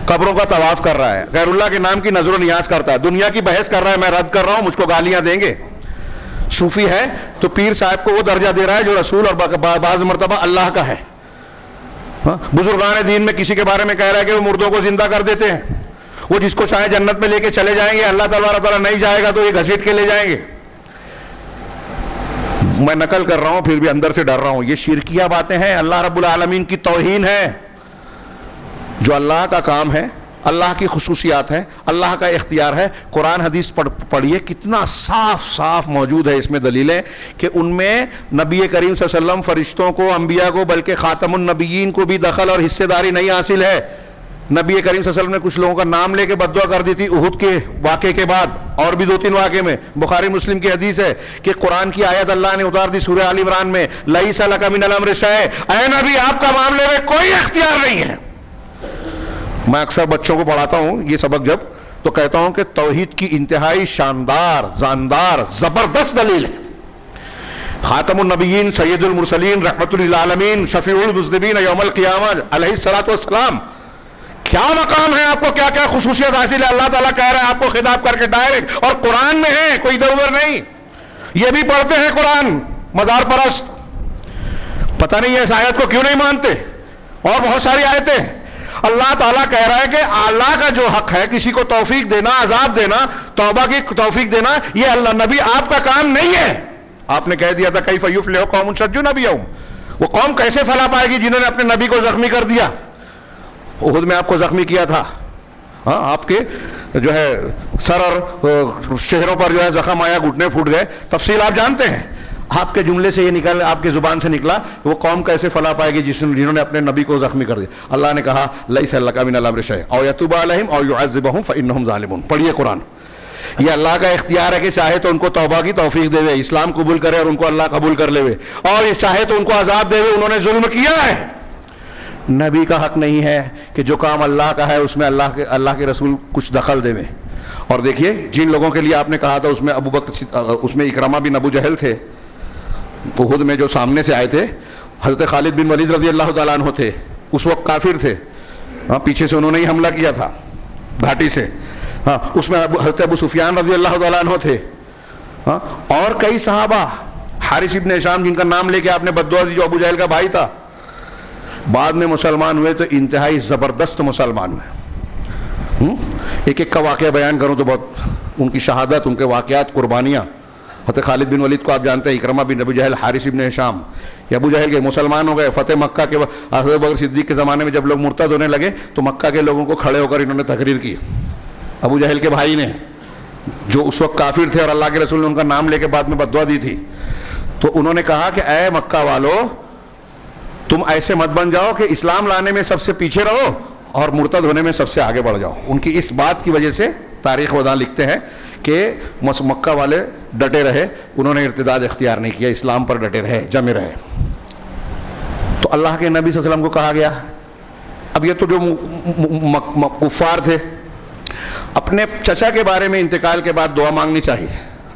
قبروں کا طواف کر رہا ہے، غیر اللہ کے نام کی نظر و نیاز کرتا ہے، دنیا کی بحث کر رہا ہے، میں رد کر رہا ہوں، مجھ کو گالیاں دیں گے۔ صوفی ہے تو پیر صاحب کو وہ درجہ دے رہا ہے جو رسول اور بعض مرتبہ اللہ کا ہے۔ بزرگان دین میں کسی کے بارے میں کہہ رہا ہے کہ وہ مردوں کو زندہ کر دیتے ہیں، وہ جس کو چاہے جنت میں لے کے چلے جائیں گے، اللہ تعالیٰ نہیں جائے گا تو یہ گھسیٹ کے لے جائیں گے۔ میں نقل کر رہا ہوں، پھر بھی اندر سے ڈر رہا ہوں، یہ شرکیہ باتیں ہیں، اللہ رب العالمین کی توہین ہے۔ جو اللہ کا کام ہے، اللہ کی خصوصیات ہیں، اللہ کا اختیار ہے۔ قرآن حدیث پڑھیے، کتنا صاف صاف موجود ہے اس میں دلیلیں کہ ان میں نبی کریم صلی اللہ علیہ وسلم، فرشتوں کو، انبیاء کو، بلکہ خاتم النبیین کو بھی دخل اور حصے داری نہیں حاصل ہے۔ نبی کریم صلی اللہ علیہ وسلم نے کچھ لوگوں کا نام لے کے بددعا کر دی تھی احد کے واقعے کے بعد، اور بھی 2-3 واقعے میں، بخاری مسلم کی حدیث ہے کہ قرآن کی آیت اللہ نے اتار دی سورہ آل عمران میں، لیس لک من الامر شیء، اے نبی آپ کا معاملے میں کوئی اختیار نہیں ہے۔ میں اکثر بچوں کو پڑھاتا ہوں یہ سبق جب، تو کہتا ہوں کہ توحید کی انتہائی شاندار، جاندار، زبردست دلیل ہے۔ خاتم النبیین، سید المرسلین، رحمت للعالمین، شفیع المذنبین یوم القیامہ علیہ الصلوۃ والسلام، کیا مقام ہے، آپ کو کیا کیا خصوصیت حاصل ہے، اللہ تعالیٰ کہہ رہا ہے آپ کو خطاب کر کے ڈائریکٹ، اور قرآن میں ہے، کوئی ادھر ادھر نہیں۔ یہ بھی پڑھتے ہیں قرآن مزار پرست، پتہ نہیں اس آیت کو کیوں نہیں مانتے، اور بہت ساری آیتیں۔ اللہ تعالیٰ کہہ رہا ہے کہ اللہ کا جو حق ہے، کسی کو توفیق دینا، عذاب دینا، توبہ کی توفیق دینا، یہ اللہ نبی آپ کا کام نہیں ہے۔ آپ نے کہہ دیا تھا کیف یفلح قوم شجوا نبیہم، وہ قوم کیسے فلاح پائے گی جنہوں نے اپنے نبی کو زخمی کر دیا؟ احد میں آپ کو زخمی کیا تھا، ہاں آپ کے جو ہے سر اور چہروں پر جو ہے زخم آیا، گھٹنے پھوٹ گئے، تفصیل آپ جانتے ہیں. آپ کے جملے سے یہ نکل، آپ کے زبان سے نکلا وہ قوم کیسے فلاح پائے گی جنہوں نے اپنے نبی کو زخمی کر دیا. اللہ نے کہا لیس لک من الامر شیء او یتوب علیہم او یعذبہم فانہم ظالمون. پڑھیے قرآن. یہ اللہ کا اختیار ہے کہ چاہے تو ان کو توبہ کی توفیق دے، اسلام قبول کرے اور ان کو اللہ قبول کر لے، اور چاہے تو ان کو عذاب دے، انہوں نے ظلم کیا ہے. نبی کا حق نہیں ہے کہ جو کام اللہ کا ہے اس میں اللہ کے رسول کچھ دخل دے. اور دیکھیے جن لوگوں کے لیے آپ نے کہا تھا اس میں ابو بکر، اس میں اکرمہ بن ابو جہل تھے، احد میں جو سامنے سے آئے تھے. حضرت خالد بن ولید رضی اللہ تعالیٰ عنہ تھے، اس وقت کافر تھے، ہاں پیچھے سے انہوں نے ہی حملہ کیا تھا گھاٹی سے. ہاں اس میں حضرت ابو سفیان رضی اللہ تعالیٰ عنہ تھے، ہاں اور کئی صحابہ. حارث ابن ہشام جن کا نام لے کے آپ نے بد دعا دی، جو ابو جہل کا بھائی تھا، بعد میں مسلمان ہوئے تو انتہائی زبردست مسلمان ہوئے. ایک ایک کا واقعہ بیان کروں تو بہت، ان کی شہادت، ان کے واقعات، قربانیاں. حضرت خالد بن ولید کو آپ جانتے ہیں، اکرمہ بن ابو جہل، حارث ابن ہشام، یہ ابو جہل کے مسلمان ہو گئے. فتح مکہ کے حضرت بکر صدیق کے زمانے میں جب لوگ مرتد ہونے لگے تو مکہ کے لوگوں کو کھڑے ہو کر انہوں نے تقریر کی. ابو جہل کے بھائی نے، جو اس وقت کافر تھے اور اللہ کے رسول نے ان کا نام لے کے بعد میں بد دعا دی تھی، تو انہوں نے کہا کہ اے مکہ والو، تم ایسے مت بن جاؤ کہ اسلام لانے میں سب سے پیچھے رہو اور مرتد ہونے میں سب سے آگے بڑھ جاؤ. ان کی اس بات کی وجہ سے تاریخ وضاں لکھتے ہیں کہ مکہ والے ڈٹے رہے، انہوں نے ارتداد اختیار نہیں کیا، اسلام پر ڈٹے رہے، جمے رہے. تو اللہ کے نبی صلی اللہ علیہ وسلم کو کہا گیا. اب یہ تو جو کفار تھے، اپنے چچا کے بارے میں انتقال کے بعد دعا مانگنی چاہیے.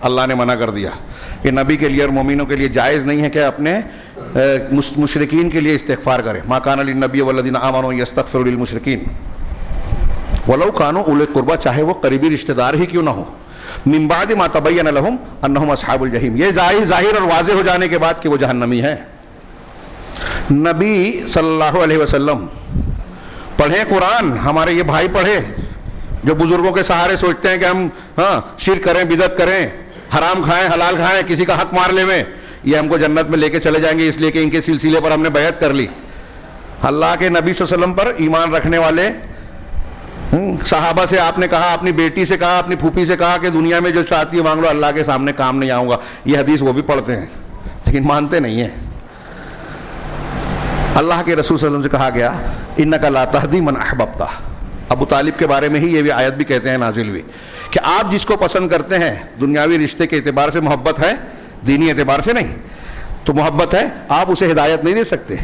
اللہ نے منع کر دیا کہ نبی کے لیے اور مومنوں کے لیے جائز نہیں ہے کہ اپنے مشرکین کے لیے استغفار کریں. ما کان للنبی والذین آمنوا یستغفروا للمشرکین ولو کانوا اولی قربی، چاہے وہ قریبی رشتہ دار ہی کیوں نہ ہو. من بعد ما تبین لهم انہم اصحاب الجحیم، یہ ظاہر اور واضح ہو جانے کے بعد کہ وہ جہنمی ہیں. نبی صلی اللہ علیہ وسلم پڑھیں قرآن. ہمارے یہ بھائی پڑھے جو بزرگوں کے سہارے سوچتے ہیں کہ ہم شرک کریں، بدعت کریں، حرام کھائیں، حلال کھائیں، کسی کا حق مار لے میں، یہ ہم کو جنت میں لے کے چلے جائیں گے اس لیے کہ ان کے سلسلے پر ہم نے بیعت کر لی. اللہ کے نبی صلی اللہ علیہ وسلم پر ایمان رکھنے والے صحابہ سے آپ نے کہا، اپنی بیٹی سے کہا، اپنی پھوپھی سے کہا کہ دنیا میں جو چاہتی ہے مانگ لو، اللہ کے سامنے کام نہیں آؤں گا. یہ حدیث وہ بھی پڑھتے ہیں لیکن مانتے نہیں ہیں. اللہ کے رسول صلی اللہ علیہ وسلم سے کہا گیا انک لا تہدی من احببت. ابو طالب کے بارے میں ہی یہ بھی آیت بھی کہتے ہیں نازل ہوئی کہ آپ جس کو پسند کرتے ہیں، دنیاوی رشتے کے اعتبار سے محبت ہے، دینی اعتبار سے نہیں، تو محبت ہے، آپ اسے ہدایت نہیں دے سکتے.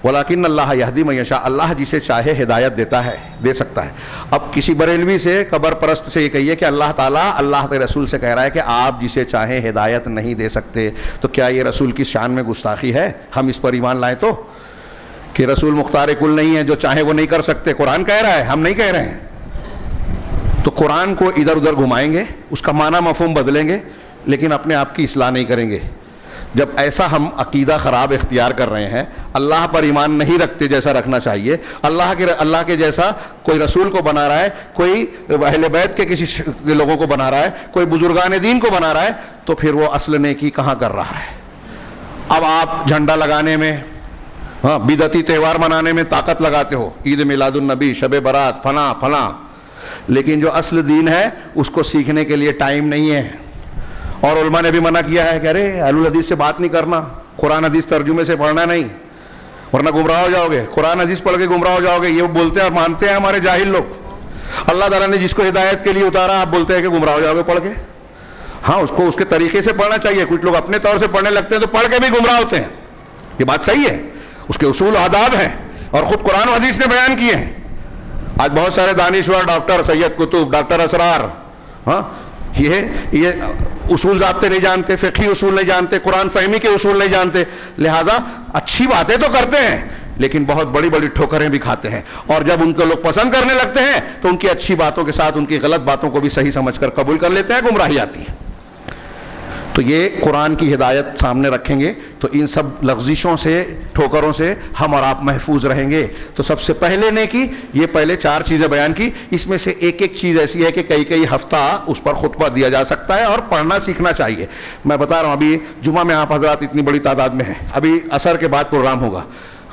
ولیکن اللہ یہدی من یشاء، اللہ جسے چاہے ہدایت دیتا ہے، دے سکتا ہے. اب کسی بریلوی سے، قبر پرست سے یہ کہیے کہ اللہ تعالیٰ اللہ کے رسول سے کہہ رہا ہے کہ آپ جسے چاہیں ہدایت نہیں دے سکتے، تو کیا یہ رسول کی شان میں گستاخی ہے؟ ہم اس پر ایمان لائیں تو کہ رسول مختار کل نہیں ہے، جو چاہے وہ نہیں کر سکتے. قرآن کہہ رہا ہے، ہم نہیں کہہ رہے ہیں. تو قرآن کو ادھر ادھر گھمائیں گے، اس کا معنی مفہوم بدلیں گے، لیکن اپنے آپ کی اصلاح نہیں کریں گے. جب ایسا ہم عقیدہ خراب اختیار کر رہے ہیں، اللہ پر ایمان نہیں رکھتے جیسا رکھنا چاہیے، اللہ کے جیسا کوئی رسول کو بنا رہا ہے، کوئی اہل بیت کے کسی لوگوں کو بنا رہا ہے، کوئی بزرگان دین کو بنا رہا ہے، تو پھر وہ اصل نیکی کہاں کر رہا ہے؟ اب آپ جھنڈا لگانے میں، بدعتی تہوار منانے میں طاقت لگاتے ہو، عید میلاد النبی، شب برات، فلاں، لیکن جو اصل دین ہے اس کو سیکھنے کے لیے ٹائم نہیں ہے. اور علماء نے بھی منع کیا ہے کہ ارے اہل الحدیث سے بات نہیں کرنا، قرآن حدیث ترجمے سے پڑھنا نہیں، ورنہ گمراہ ہو جاؤ گے. قرآن حدیث پڑھ کے گمراہ ہو جاؤ گے، یہ بولتے ہیں اور مانتے ہیں ہمارے جاہل لوگ. اللہ تعالیٰ نے جس کو ہدایت کے لیے اتارا، آپ بولتے ہیں کہ گمراہ ہو جاؤ گے پڑھ کے. ہاں، اس کو اس کے طریقے سے پڑھنا چاہیے. کچھ لوگ اپنے طور سے پڑھنے لگتے ہیں تو پڑھ کے بھی گمراہ ہوتے ہیں. یہ بات صحیح ہے، اس کے اصول آداب ہیں اور خود قرآن و حدیث نے بیان کیے ہیں. آج بہت سارے دانشور، ڈاکٹر سید قطب، ڈاکٹر اسرار، یہ اصول ضابطے نہیں جانتے، فقہی اصول نہیں جانتے، قرآن فہمی کے اصول نہیں جانتے، لہذا اچھی باتیں تو کرتے ہیں لیکن بہت بڑی بڑی ٹھوکریں بھی کھاتے ہیں. اور جب ان کو لوگ پسند کرنے لگتے ہیں تو ان کی اچھی باتوں کے ساتھ ان کی غلط باتوں کو بھی صحیح سمجھ کر قبول کر لیتے ہیں، گمراہی آتی ہے. تو یہ قرآن کی ہدایت سامنے رکھیں گے تو ان سب لغزشوں سے, ٹھوکروں سے ہم اور آپ محفوظ رہیں گے. تو سب سے پہلے نیکی, یہ پہلے 4 چیزیں بیان کی, اس میں سے ایک ایک چیز ایسی ہے کہ کئی ہفتہ اس پر خطبہ دیا جا سکتا ہے اور پڑھنا سیکھنا چاہیے. میں بتا رہا ہوں ابھی جمعہ میں آپ حضرات اتنی بڑی تعداد میں ہیں, ابھی عصر کے بعد پروگرام ہوگا.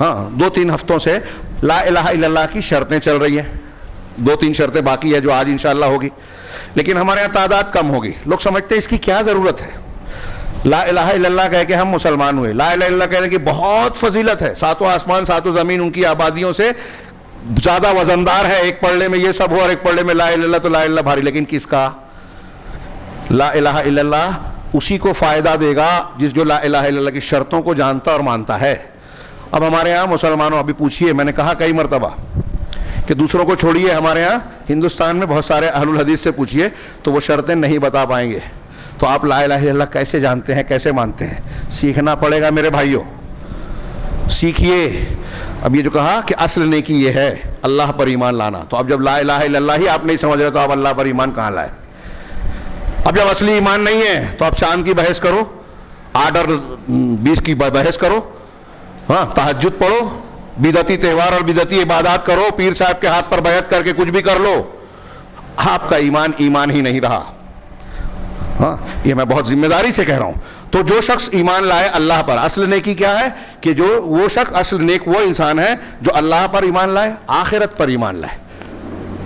ہاں 2-3 ہفتوں سے لا الہ الا اللہ کی شرطیں چل رہی ہیں, 2-3 شرطیں باقی ہے جو آج انشاءاللہ ہوگی, لیکن ہمارے یہاں تعداد کم ہوگی. لوگ سمجھتے ہیں اس کی کیا ضرورت ہے, لا الہ الا اللہ کہہ کے ہم مسلمان ہوئے. لا الہ الا اللہ کہنے کی بہت فضیلت ہے, 7 آسمان 7 زمین ان کی آبادیوں سے زیادہ وزندار ہے. ایک پڑھنے میں یہ سب ہو اور ایک پڑھنے میں لا الہ الا اللہ, تو لا الہ الا اللہ بھاری. لیکن کس کا لا الہ الا اللہ اسی کو فائدہ دے گا جو لا الہ الا اللہ کی شرطوں کو جانتا اور مانتا ہے. اب ہمارے ہاں مسلمانوں, ابھی پوچھئے, میں نے کہا کئی مرتبہ کہ دوسروں کو چھوڑیے, ہمارے ہاں ہندوستان میں بہت سارے اہل الحدیث سے پوچھئے تو وہ شرطیں نہیں بتا پائیں گے. تو آپ لا الہ الا اللہ کیسے جانتے ہیں, کیسے مانتے ہیں؟ سیکھنا پڑے گا میرے بھائیوں, سیکھیے. اب یہ جو کہا کہ اصل نیکی یہ ہے اللہ پر ایمان لانا, تو اب جب لا الہ الا اللہ ہی آپ نہیں سمجھ رہے تو آپ اللہ پر ایمان کہاں لائے؟ اب جب اصلی ایمان نہیں ہے تو آپ چاند کی بحث کرو, 8 اور 20 کی بحث کرو, ہاں تہجد پڑھو, بدعتی تہوار اور بدعتی عبادات کرو, پیر صاحب کے ہاتھ پر بیعت کر کے کچھ بھی کر لو, آپ کا ایمان ہی نہیں رہا. ہاں یہ میں بہت ذمہ داری سے کہہ رہا ہوں. تو جو شخص ایمان لائے اللہ پر, اصل نیکی کیا ہے کہ جو وہ شخص اصل نیک وہ انسان ہے جو اللہ پر ایمان لائے, آخرت پر ایمان لائے.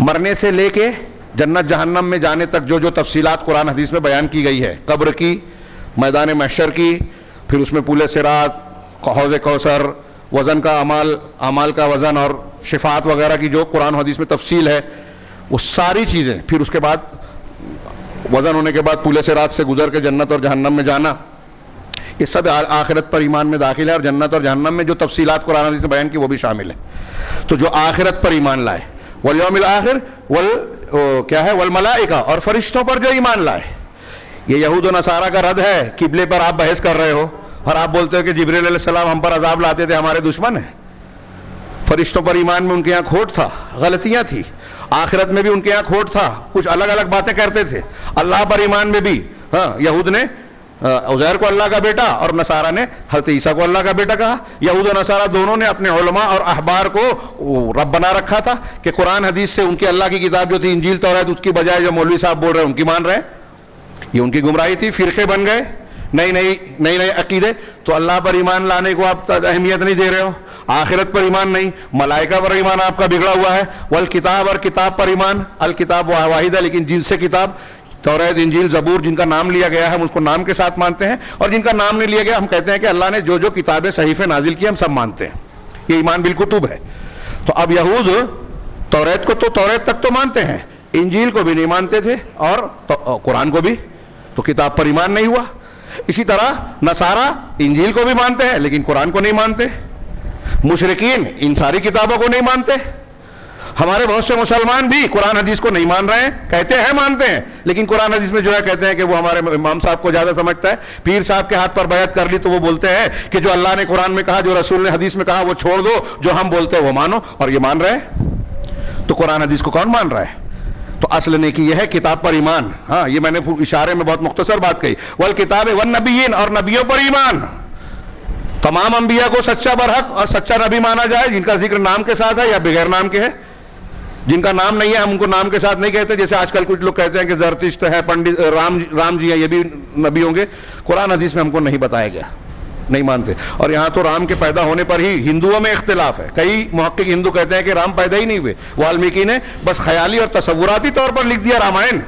مرنے سے لے کے جنت جہنم میں جانے تک جو جو تفصیلات قرآن حدیث میں بیان کی گئی ہے, قبر کی, میدان محشر کی, پھر اس میں پول صراط, حوض کوثر, وزن کا اعمال کا وزن اور شفاعت وغیرہ کی جو قرآن حدیث میں تفصیل ہے, وہ ساری چیزیں, پھر اس کے بعد وزن ہونے کے بعد پول صراط سے گزر کے جنت اور جہنم میں جانا, یہ سب آخرت پر ایمان میں داخل ہے. اور جنت اور جہنم میں جو تفصیلات قرآن حدیث میں بیان کی وہ بھی شامل ہے. تو جو آخرت پر ایمان لائے, والیوم الآخر کیا ہے, والملائکہ, اور فرشتوں پر جو ایمان لائے. یہ یہود و نصارہ کا رد ہے. قبلے پر آپ بحث کر رہے ہو اور آپ بولتے ہو کہ جبریل علیہ السلام ہم پر عذاب لاتے تھے, ہمارے دشمن ہیں. فرشتوں پر ایمان میں ان کے یہاں کھوٹ تھا, غلطیاں تھی. آخرت میں بھی ان کے یہاں کھوٹ تھا, کچھ الگ الگ باتیں کرتے تھے. اللہ پر ایمان میں بھی ہاں یہود نے عزیر کو اللہ کا بیٹا اور نصارہ نے حضرت عیسیٰ کو اللہ کا بیٹا کہا. یہود و نصارہ دونوں نے اپنے علماء اور احبار کو رب بنا رکھا تھا کہ قرآن حدیث سے ان کی اللہ کی کتاب جو تھی انجیل توریت, اس کی بجائے جو مولوی صاحب بول رہے ہیں ان کی مان رہے ہیں. یہ ان کی گمراہی تھی, فرقے بن گئے, نئی عقیدے. تو اللہ پر ایمان لانے کو آپ اہمیت نہیں دے رہے ہو, آخرت پر ایمان نہیں, ملائکہ پر ایمان آپ کا بگڑا ہوا ہے. والکتاب, اور کتاب پر ایمان, الکتاب واحد ہے لیکن جن سے کتاب توریت انجیل زبور جن کا نام لیا گیا ہے ہم اس کو نام کے ساتھ مانتے ہیں, اور جن کا نام نہیں لیا گیا ہم کہتے ہیں کہ اللہ نے جو جو کتابیں صحیفے نازل کی ہم سب مانتے ہیں. یہ ایمان بالکتب ہے. تو اب یہود توریت کو تو توریت تک تو مانتے ہیں, انجیل کو بھی نہیں مانتے تھے اور قرآن کو بھی, تو کتاب پر ایمان نہیں ہوا. اسی طرح نصارہ انجیل کو بھی مانتے ہیں لیکن قرآن کو نہیں مانتے. مشرکین ان ساری کتابوں کو نہیں مانتے. ہمارے بہت سے مسلمان بھی قرآن حدیث کو نہیں مان رہے ہیں, کہتے ہیں مانتے ہیں لیکن قرآن حدیث میں جو ہے کہتے ہیں کہ وہ ہمارے امام صاحب کو زیادہ سمجھتا ہے. پیر صاحب کے ہاتھ پر بیعت کر لی تو وہ بولتے ہیں کہ جو اللہ نے قرآن میں کہا, جو رسول نے حدیث میں کہا وہ چھوڑ دو, جو ہم بولتے ہیں وہ مانو, اور یہ مان رہے ہیں. تو قرآن حدیث کو کون مان رہا ہے؟ تو اصل نیکی یہ ہے کتاب پر ایمان. ہاں یہ میں نے اشارے میں بہت مختصر بات کہی. والکتاب والنبیین, اور نبیوں پر ایمان. تمام انبیاء کو سچا برحق اور سچا نبی مانا جائے, جن کا ذکر نام کے ساتھ ہے یا بغیر نام کے ہے. جن کا نام نہیں ہے ہم ان کو نام کے ساتھ نہیں کہتے, جیسے آج کل کچھ لوگ کہتے ہیں کہ زرتشت ہے, پنڈت رام جی ہیں, یہ بھی نبی ہوں گے. قرآن حدیث میں ہم کو نہیں بتایا گیا, نہیں مانتے. اور یہاں تو رام کے پیدا ہونے پر ہی ہندوؤں میں اختلاف ہے. کئی محقق ہندو کہتے ہیں کہ رام پیدا ہی نہیں ہوئے, والمیکی نے بس خیالی اور تصوراتی طور پر لکھ دیا رامائن.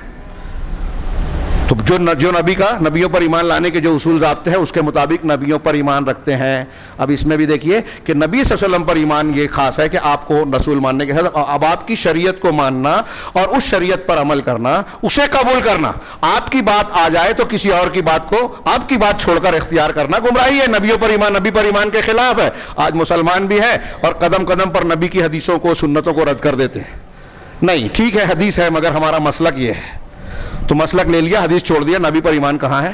تو جو نبی کا نبیوں پر ایمان لانے کے جو اصول ضابطے ہیں اس کے مطابق نبیوں پر ایمان رکھتے ہیں. اب اس میں بھی دیکھیے کہ نبی صلی اللہ علیہ وسلم پر ایمان یہ خاص ہے کہ آپ کو رسول ماننے کے ساتھ اب آپ کی شریعت کو ماننا اور اس شریعت پر عمل کرنا, اسے قبول کرنا. آپ کی بات آ جائے تو کسی اور کی بات کو, آپ کی بات چھوڑ کر اختیار کرنا گمراہی ہے. نبیوں پر ایمان نبی پر ایمان کے خلاف ہے. آج مسلمان بھی ہیں اور قدم قدم پر نبی کی حدیثوں کو, سنتوں کو رد کر دیتے ہیں. نہیں ٹھیک ہے حدیث ہے مگر ہمارا مسلک یہ ہے, تو مسلک لے لیا, حدیث چھوڑ دیا, نبی پر ایمان کہاں ہے؟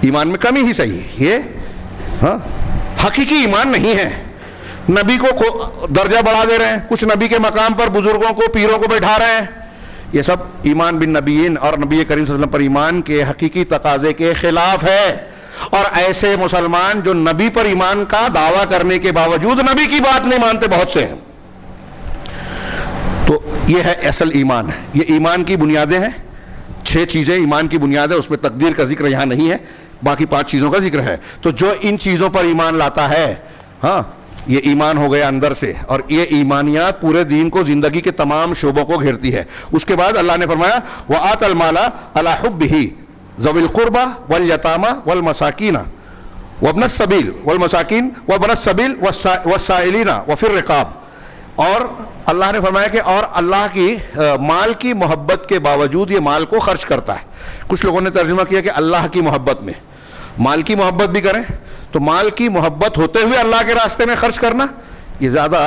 ایمان میں کمی ہی صحیح ہے. یہ ہاں حقیقی ایمان نہیں ہے. نبی کو درجہ بڑھا دے رہے ہیں, کچھ نبی کے مقام پر بزرگوں کو, پیروں کو بیٹھا رہے ہیں. یہ سب ایمان بن نبیین اور نبی کریم صلی اللہ علیہ وسلم پر ایمان کے حقیقی تقاضے کے خلاف ہے. اور ایسے مسلمان جو نبی پر ایمان کا دعویٰ کرنے کے باوجود نبی کی بات نہیں مانتے بہت سے ہیں. تو یہ ہے اصل ایمان. یہ ایمان کی بنیادیں ہیں. 6 چیزیں ایمان کی بنیاد ہے. اس میں تقدیر کا ذکر یہاں نہیں ہے, باقی 5 چیزوں کا ذکر ہے. تو جو ان چیزوں پر ایمان لاتا ہے, ہاں, یہ ایمان ہو گیا اندر سے, اور یہ ایمانیات پورے دین کو, زندگی کے تمام شعبوں کو گھیرتی ہے. اس کے بعد اللہ نے فرمایا وَآتَ الْمَالَ عَلَىٰ حُبِّهِ ذَوِي الْقُرْبَى وَالْيَتَامَى وَالْمَسَاكِينَ وَابْنَ السَّبِيلِ وَالْمَسَاكِينَ وَابْنَ السَّبِيلِ وَالسَّائِلِينَ وَفِي الرِّقَابِ. اور اللہ نے فرمایا کہ اور اللہ کی مال کی محبت کے باوجود یہ مال کو خرچ کرتا ہے. کچھ لوگوں نے ترجمہ کیا کہ اللہ کی محبت میں, مال کی محبت بھی کریں. تو مال کی محبت ہوتے ہوئے اللہ کے راستے میں خرچ کرنا, یہ زیادہ,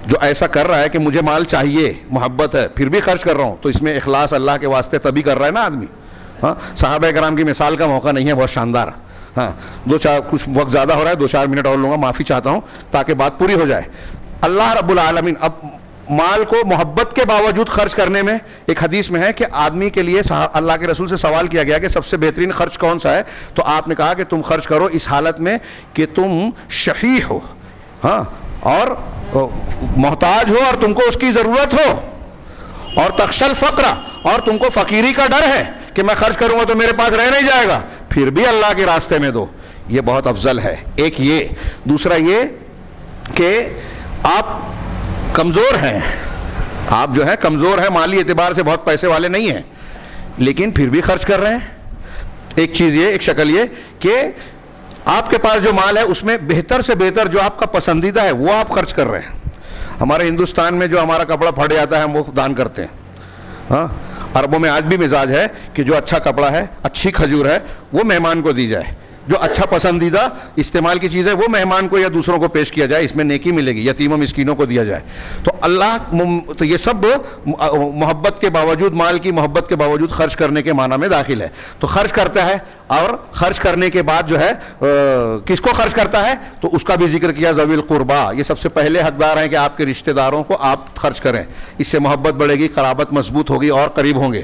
جو ایسا کر رہا ہے کہ مجھے مال چاہیے, محبت ہے, پھر بھی خرچ کر رہا ہوں, تو اس میں اخلاص اللہ کے واسطے تبھی کر رہا ہے نا آدمی. ہاں, صحابہ کرام کی مثال کا موقع نہیں ہے, بہت شاندار. ہاں, کچھ وقت زیادہ ہو رہا ہے, 2-4 منٹ اور لوں گا, معافی چاہتا ہوں تاکہ بات پوری ہو جائے. اللہ رب العالمین اب مال کو محبت کے باوجود خرچ کرنے میں, ایک حدیث میں ہے کہ آدمی کے لیے اللہ کے رسول سے سوال کیا گیا کہ سب سے بہترین خرچ کون سا ہے, تو آپ نے کہا کہ تم خرچ کرو اس حالت میں کہ تم شحیح ہو, ہاں, اور محتاج ہو اور تم کو اس کی ضرورت ہو, اور تخشى الفقر, اور تم کو فقیری کا ڈر ہے کہ میں خرچ کروں گا تو میرے پاس رہ نہیں جائے گا, پھر بھی اللہ کے راستے میں دو. یہ بہت افضل ہے. ایک یہ. دوسرا یہ کہ آپ کمزور ہیں, آپ جو ہے کمزور ہیں, مالی اعتبار سے بہت پیسے والے نہیں ہیں, لیکن پھر بھی خرچ کر رہے ہیں. ایک چیز یہ, ایک شکل یہ کہ آپ کے پاس جو مال ہے اس میں بہتر سے بہتر جو آپ کا پسندیدہ ہے وہ آپ خرچ کر رہے ہیں. ہمارے ہندوستان میں جو ہمارا کپڑا پھٹ جاتا ہے ہم وہ دان کرتے ہیں. ہاں, عربوں میں آج بھی مزاج ہے کہ جو اچھا کپڑا ہے, اچھی کھجور ہے, وہ مہمان کو دی جائے. جو اچھا پسندیدہ استعمال کی چیز ہے وہ مہمان کو یا دوسروں کو پیش کیا جائے, اس میں نیکی ملے گی, یتیم و مسکینوں کو دیا جائے. تو یہ سب محبت کے باوجود, مال کی محبت کے باوجود خرچ کرنے کے معنی میں داخل ہے. تو خرچ کرتا ہے, اور خرچ کرنے کے بعد جو ہے کس کو خرچ کرتا ہے, تو اس کا بھی ذکر کیا, ذوی القربا. یہ سب سے پہلے حقدار ہیں کہ آپ کے رشتہ داروں کو آپ خرچ کریں, اس سے محبت بڑھے گی, قرابت مضبوط ہوگی اور قریب ہوں گے.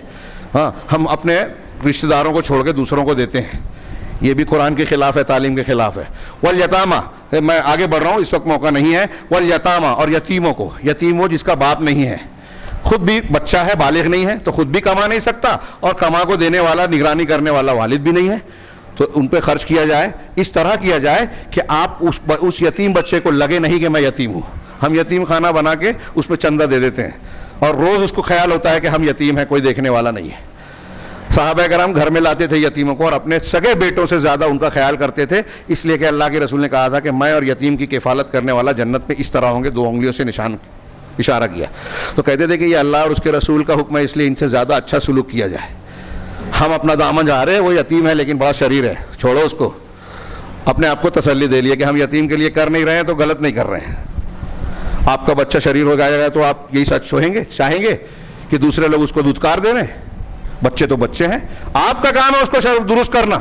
ہاں, ہم اپنے رشتہ داروں کو چھوڑ کے دوسروں کو دیتے ہیں, یہ بھی قرآن کے خلاف ہے, تعلیم کے خلاف ہے. والیتامہ, میں آگے بڑھ رہا ہوں, اس وقت موقع نہیں ہے. والیتامہ, اور یتیموں کو. یتیم وہ جس کا باپ نہیں ہے, خود بھی بچہ ہے, بالغ نہیں ہے, تو خود بھی کما نہیں سکتا, اور کما کو دینے والا, نگرانی کرنے والا والد بھی نہیں ہے, تو ان پہ خرچ کیا جائے. اس طرح کیا جائے کہ آپ اس یتیم بچے کو لگے نہیں کہ میں یتیم ہوں. ہم یتیم خانہ بنا کے اس پہ چندہ دے دیتے ہیں, اور روز اس کو خیال ہوتا ہے کہ ہم یتیم ہیں, کوئی دیکھنے والا نہیں ہے. صحابہ کرام گھر میں لاتے تھے یتیموں کو, اور اپنے سگے بیٹوں سے زیادہ ان کا خیال کرتے تھے, اس لیے کہ اللہ کے رسول نے کہا تھا کہ میں اور یتیم کی کفالت کرنے والا جنت میں اس طرح ہوں گے. 2 انگلیوں سے نشان اشارہ کیا. تو کہتے تھے کہ یہ اللہ اور اس کے رسول کا حکم ہے, اس لیے ان سے زیادہ اچھا سلوک کیا جائے. ہم اپنا دامن جا رہے ہیں, وہ یتیم ہے لیکن بڑا شریر ہے, چھوڑو اس کو. اپنے آپ کو تسلی دے لیا کہ ہم یتیم کے لیے کر نہیں رہے ہیں تو غلط نہیں کر رہے ہیں. آپ کا بچہ شریر ہو گیا تو آپ یہی سچ چاہیں گے کہ دوسرے لوگ اس کو دودھکار دے رہے ہیں؟ بچے تو بچے ہیں, آپ کا کام ہے اس کو درست کرنا.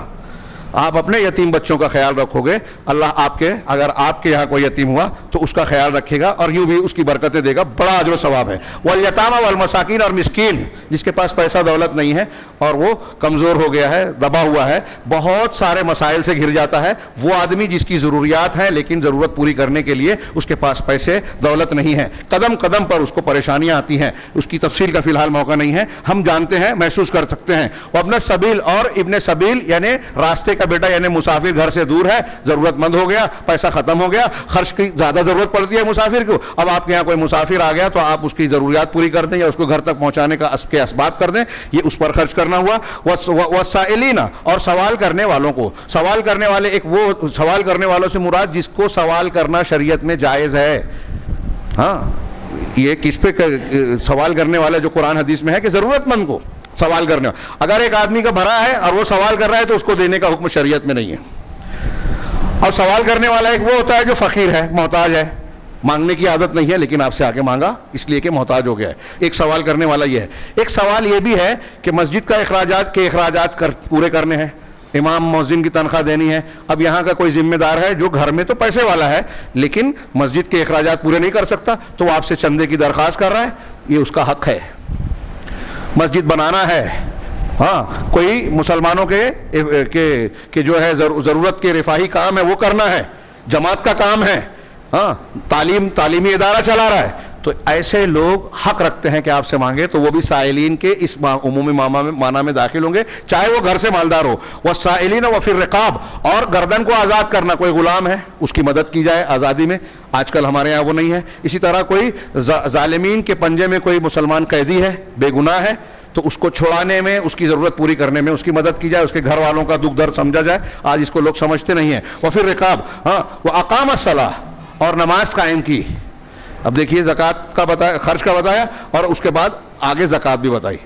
آپ اپنے یتیم بچوں کا خیال رکھو گے, اللہ اگر آپ کے یہاں کوئی یتیم ہوا تو اس کا خیال رکھے گا, اور یوں بھی اس کی برکتیں دے گا, بڑا اجر و ثواب ہے. والیتامى والمساکین, اور مسکین جس کے پاس پیسہ دولت نہیں ہے اور وہ کمزور ہو گیا ہے, دبا ہوا ہے, بہت سارے مسائل سے گھر جاتا ہے, وہ آدمی جس کی ضروریات ہیں لیکن ضرورت پوری کرنے کے لیے اس کے پاس پیسے دولت نہیں ہے, قدم قدم پر اس کو پریشانیاں آتی ہیں. اس کی تفصیل کا فی الحال موقع نہیں ہے, ہم جانتے ہیں, محسوس کر سکتے ہیں. وابن سبیل, اور ابن سبیل یعنی راستے کا بیٹا, یعنی مسافر گھر سے دور ہے, ضرورت مند ہو گیا, پیسہ ختم ہو گیا, خرچ کی زیادہ ضرورت پڑتی ہے مسافر کو. اب آپ کے یہاں کوئی مسافر آ گیا تو آپ اس کی ضروریات پوری کر دیں یا اس کو گھر تک پہنچانے کا اسباب کر دیں, یہ اس پر خرچ کرنا ہوا. والسائلین, اور سوال کرنے والوں کو. سوال کرنے والے, ایک وہ سوال کرنے والوں سے مراد جس کو سوال کرنا شریعت میں جائز ہے. ہاں, یہ کس پہ سوال کرنے والا جو قرآن حدیث میں ہے کہ ضرورت مند کو سوال کرنے. اگر ایک آدمی کا بھرا ہے اور وہ سوال کر رہا ہے تو اس کو دینے کا حکم شریعت میں نہیں ہے. اور سوال کرنے والا ایک وہ ہوتا ہے جو فقیر ہے, محتاج ہے, مانگنے کی عادت نہیں ہے لیکن آپ سے آ کے مانگا اس لیے کہ محتاج ہو گیا ہے. ایک سوال کرنے والا یہ ہے. ایک سوال یہ بھی ہے کہ مسجد کا اخراجات پورے کرنے ہیں, امام مؤذن کی تنخواہ دینی ہے. اب یہاں کا کوئی ذمہ دار ہے جو گھر میں تو پیسے والا ہے لیکن مسجد کے اخراجات پورے نہیں کر سکتا, تو وہ آپ سے چندے کی درخواست کر رہا ہے, یہ اس کا حق ہے. مسجد بنانا ہے، ہاں کوئی مسلمانوں کے جو ہے ضرورت کے رفاہی کام ہے وہ کرنا ہے، جماعت کا کام ہے، ہاں تعلیمی ادارہ چلا رہا ہے، تو ایسے لوگ حق رکھتے ہیں کہ آپ سے مانگے، تو وہ بھی سائلین کے اس عمومی معنی میں داخل ہوں گے، چاہے وہ گھر سے مالدار ہو۔ والسائلین وفی الرقاب، اور گردن کو آزاد کرنا، کوئی غلام ہے اس کی مدد کی جائے آزادی میں، آج کل ہمارے ہاں وہ نہیں ہے۔ اسی طرح کوئی ظالمین کے پنجے میں کوئی مسلمان قیدی ہے، بے گناہ ہے، تو اس کو چھڑانے میں، اس کی ضرورت پوری کرنے میں اس کی مدد کی جائے، اس کے گھر والوں کا دکھ درد سمجھا جائے، آج اس کو لوگ سمجھتے نہیں ہیں۔ وفی الرقاب، ہاں واقام الصلاۃ، اور نماز قائم کی۔ اب دیکھیے زکوٰۃ کا بتایا، خرچ کا بتایا، اور اس کے بعد آگے زکوٰۃ بھی بتائی۔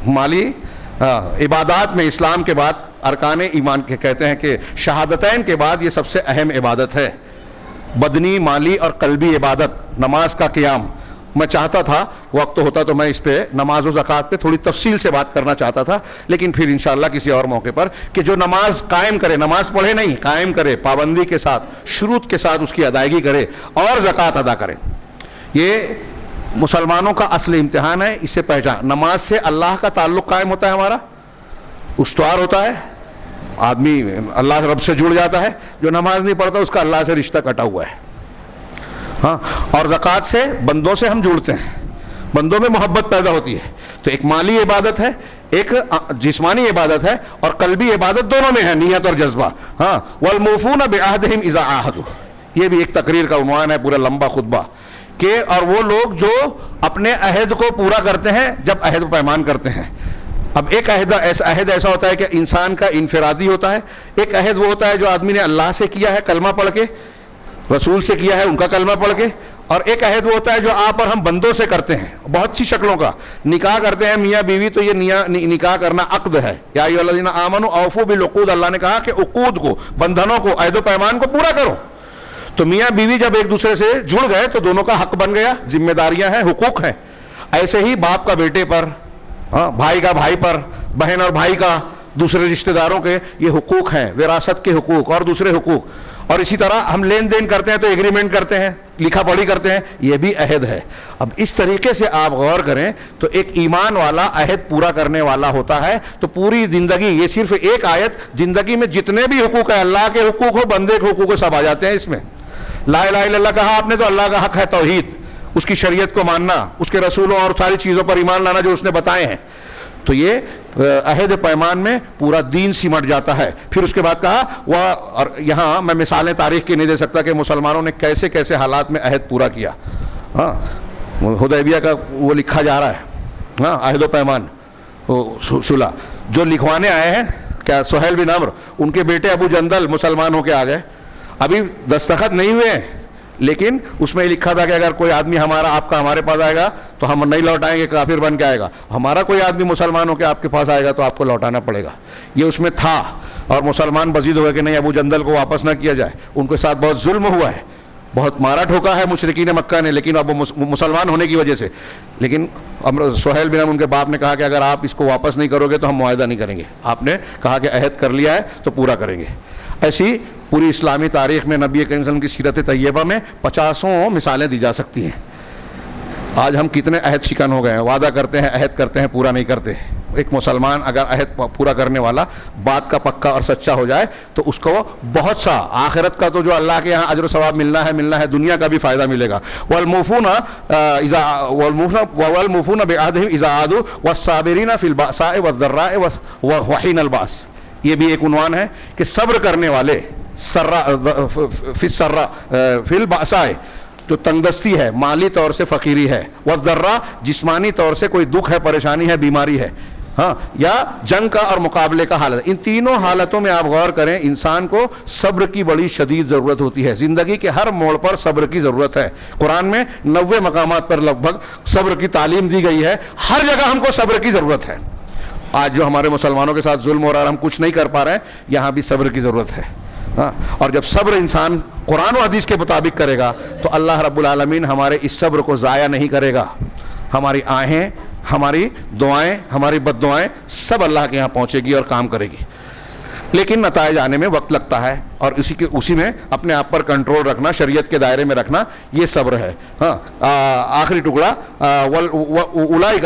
مالی عبادات میں اسلام کے بعد ارکان ایمان کے کہتے ہیں کہ شہادتین کے بعد یہ سب سے اہم عبادت ہے، بدنی، مالی اور قلبی عبادت، نماز کا قیام۔ میں چاہتا تھا وقت ہوتا تو میں اس پہ نماز و زکوٰۃ پہ تھوڑی تفصیل سے بات کرنا چاہتا تھا، لیکن پھر انشاءاللہ کسی اور موقع پر، کہ جو نماز قائم کرے، نماز پڑھے نہیں، قائم کرے، پابندی کے ساتھ، شروط کے ساتھ اس کی ادائیگی کرے اور زکوٰۃ ادا کرے، یہ مسلمانوں کا اصل امتحان ہے۔ اسے پہچان، نماز سے اللہ کا تعلق قائم ہوتا ہے، ہمارا استوار ہوتا ہے، آدمی اللہ رب سے جڑ جاتا ہے۔ جو نماز نہیں پڑھتا اس کا اللہ سے رشتہ کٹا ہوا ہے، ہاں۔ اور زکوٰۃ سے بندوں سے ہم جڑتے ہیں، بندوں میں محبت پیدا ہوتی ہے۔ تو ایک مالی عبادت ہے، ایک جسمانی عبادت ہے، اور قلبی عبادت دونوں میں ہے، نیت اور جذبہ، ہاں۔ والموفون بعہدہم اذا عاہدوا، یہ بھی ایک تقریر کا عنوان ہے، پورا لمبا خطبہ، کہ اور وہ لوگ جو اپنے عہد کو پورا کرتے ہیں جب عہد و پیمان کرتے ہیں۔ اب ایک عہد ایسا ہوتا ہے کہ انسان کا انفرادی ہوتا ہے، ایک عہد وہ ہوتا ہے جو آدمی نے اللہ سے کیا ہے کلمہ پڑھ کے، رسول سے کیا ہے ان کا کلمہ پڑھ کے، اور ایک عہد وہ ہوتا ہے جو آپ اور ہم بندوں سے کرتے ہیں، بہت سی شکلوں کا۔ نکاح کرتے ہیں میاں بیوی، تو یہ نکاح کرنا عقد ہے، یا ایھا الذین آمنوا اوفوا بالعقود، اللہ نے کہا کہ عقود کو، بندھنوں کو، عہد و پیمان کو پورا کرو۔ تو میاں بیوی جب ایک دوسرے سے جڑ گئے تو دونوں کا حق بن گیا، ذمہ داریاں ہیں، حقوق ہیں۔ ایسے ہی باپ کا بیٹے پر، ہاں، بھائی کا بھائی پر، بہن اور بھائی کا دوسرے رشتہ داروں کے، یہ حقوق ہیں، وراثت کے حقوق اور دوسرے حقوق۔ اور اسی طرح ہم لین دین کرتے ہیں تو ایگریمنٹ کرتے ہیں، لکھا پڑھی کرتے ہیں، یہ بھی عہد ہے۔ اب اس طریقے سے آپ غور کریں تو ایک ایمان والا عہد پورا کرنے والا ہوتا ہے، تو پوری زندگی، یہ صرف ایک آیت، زندگی میں جتنے بھی حقوق ہیں، اللہ کے حقوق ہو، بندے کے حقوق ہو، سب آ جاتے ہیں اس میں۔ لا الہ الا اللہ کہا آپ نے تو اللہ کا حق ہے توحید، اس کی شریعت کو ماننا، اس کے رسولوں اور ساری چیزوں پر ایمان لانا جو اس نے بتائے ہیں، تو یہ عہد پیمان میں پورا دین سمٹ جاتا ہے۔ پھر اس کے بعد کہا وہ، اور یہاں میں مثالیں تاریخ کی نہیں دے سکتا کہ مسلمانوں نے کیسے کیسے حالات میں عہد پورا کیا، ہاں۔ حدیبیہ کا وہ لکھا جا رہا ہے، ہاں، عہد و پیمان، صلح جو لکھوانے آئے ہیں، کیا سہیل بن عمرو، ان کے بیٹے ابو جندل مسلمان ہو کے آ گئے، ابھی دستخط نہیں ہوئے ہیں، لیکن اس میں یہ لکھا تھا کہ اگر کوئی آدمی ہمارا، آپ کا ہمارے پاس آئے گا تو ہم نہیں لوٹائیں گے، کافر بن کے آئے گا، ہمارا کوئی آدمی مسلمان ہو کے آپ کے پاس آئے گا تو آپ کو لوٹانا پڑے گا، یہ اس میں تھا۔ اور مسلمان بزید ہوئے کہ نہیں، ابو جندل کو واپس نہ کیا جائے، ان کے ساتھ بہت ظلم ہوا ہے، بہت مارا ٹھوکا ہے مشرکین مکہ نے، لیکن اب مسلمان ہونے کی وجہ سے، لیکن سہیل بن عمرو ان کے باپ نے کہا کہ اگر آپ اس کو واپس نہیں کرو گے تو ہم معاہدہ نہیں کریں گے، آپ نے کہا کہ عہد کر لیا ہے تو پورا کریں گے۔ ایسی پوری اسلامی تاریخ میں نبی کریم صلی اللہ علیہ وسلم کی سیرت طیبہ میں 50 مثالیں دی جا سکتی ہیں۔ آج ہم کتنے عہد شکن ہو گئے ہیں، وعدہ کرتے ہیں، عہد کرتے ہیں، پورا نہیں کرتے۔ ایک مسلمان اگر عہد پورا کرنے والا بات کا پکا اور سچا ہو جائے تو اس کو بہت سا آخرت کا تو جو اللہ کے یہاں اجر و ثواب ملنا ہے، دنیا کا بھی فائدہ ملے گا۔ والموفون بعہدہم اذا عاہدوا والصابرین فی البأساء والضراء وحین البأس، یہ بھی ایک عنوان ہے کہ صبر کرنے والے، فی البأساء جو تنگدستی ہے، مالی طور سے فقیری ہے، والضراء جسمانی طور سے کوئی دکھ ہے، پریشانی ہے، بیماری ہے، ہاں، یا جنگ کا اور مقابلے کا حالت، ان تینوں حالتوں میں آپ غور کریں، انسان کو صبر کی بڑی شدید ضرورت ہوتی ہے۔ زندگی کے ہر موڑ پر صبر کی ضرورت ہے۔ قرآن میں 90 مقامات پر لگ بھگ صبر کی تعلیم دی گئی ہے، ہر جگہ ہم کو صبر کی ضرورت ہے۔ آج جو ہمارے مسلمانوں کے ساتھ ظلم ہو رہا ہے، ہم کچھ نہیں کر پا رہے ہیں، یہاں بھی صبر کی ضرورت ہے، ہاں۔ اور جب صبر انسان قرآن و حدیث کے مطابق کرے گا تو اللہ رب العالمین ہمارے اس صبر کو ضائع نہیں کرے گا۔ ہماری آہیں، ہماری دعائیں، ہماری بد دعائیں سب اللہ کے یہاں پہنچے گی اور کام کرے گی، لیکن نتائج آنے میں وقت لگتا ہے، اور اسی میں اپنے آپ پر کنٹرول رکھنا، شریعت کے دائرے میں رکھنا، یہ صبر ہے، ہاں۔ آخری ٹکڑا، اولئک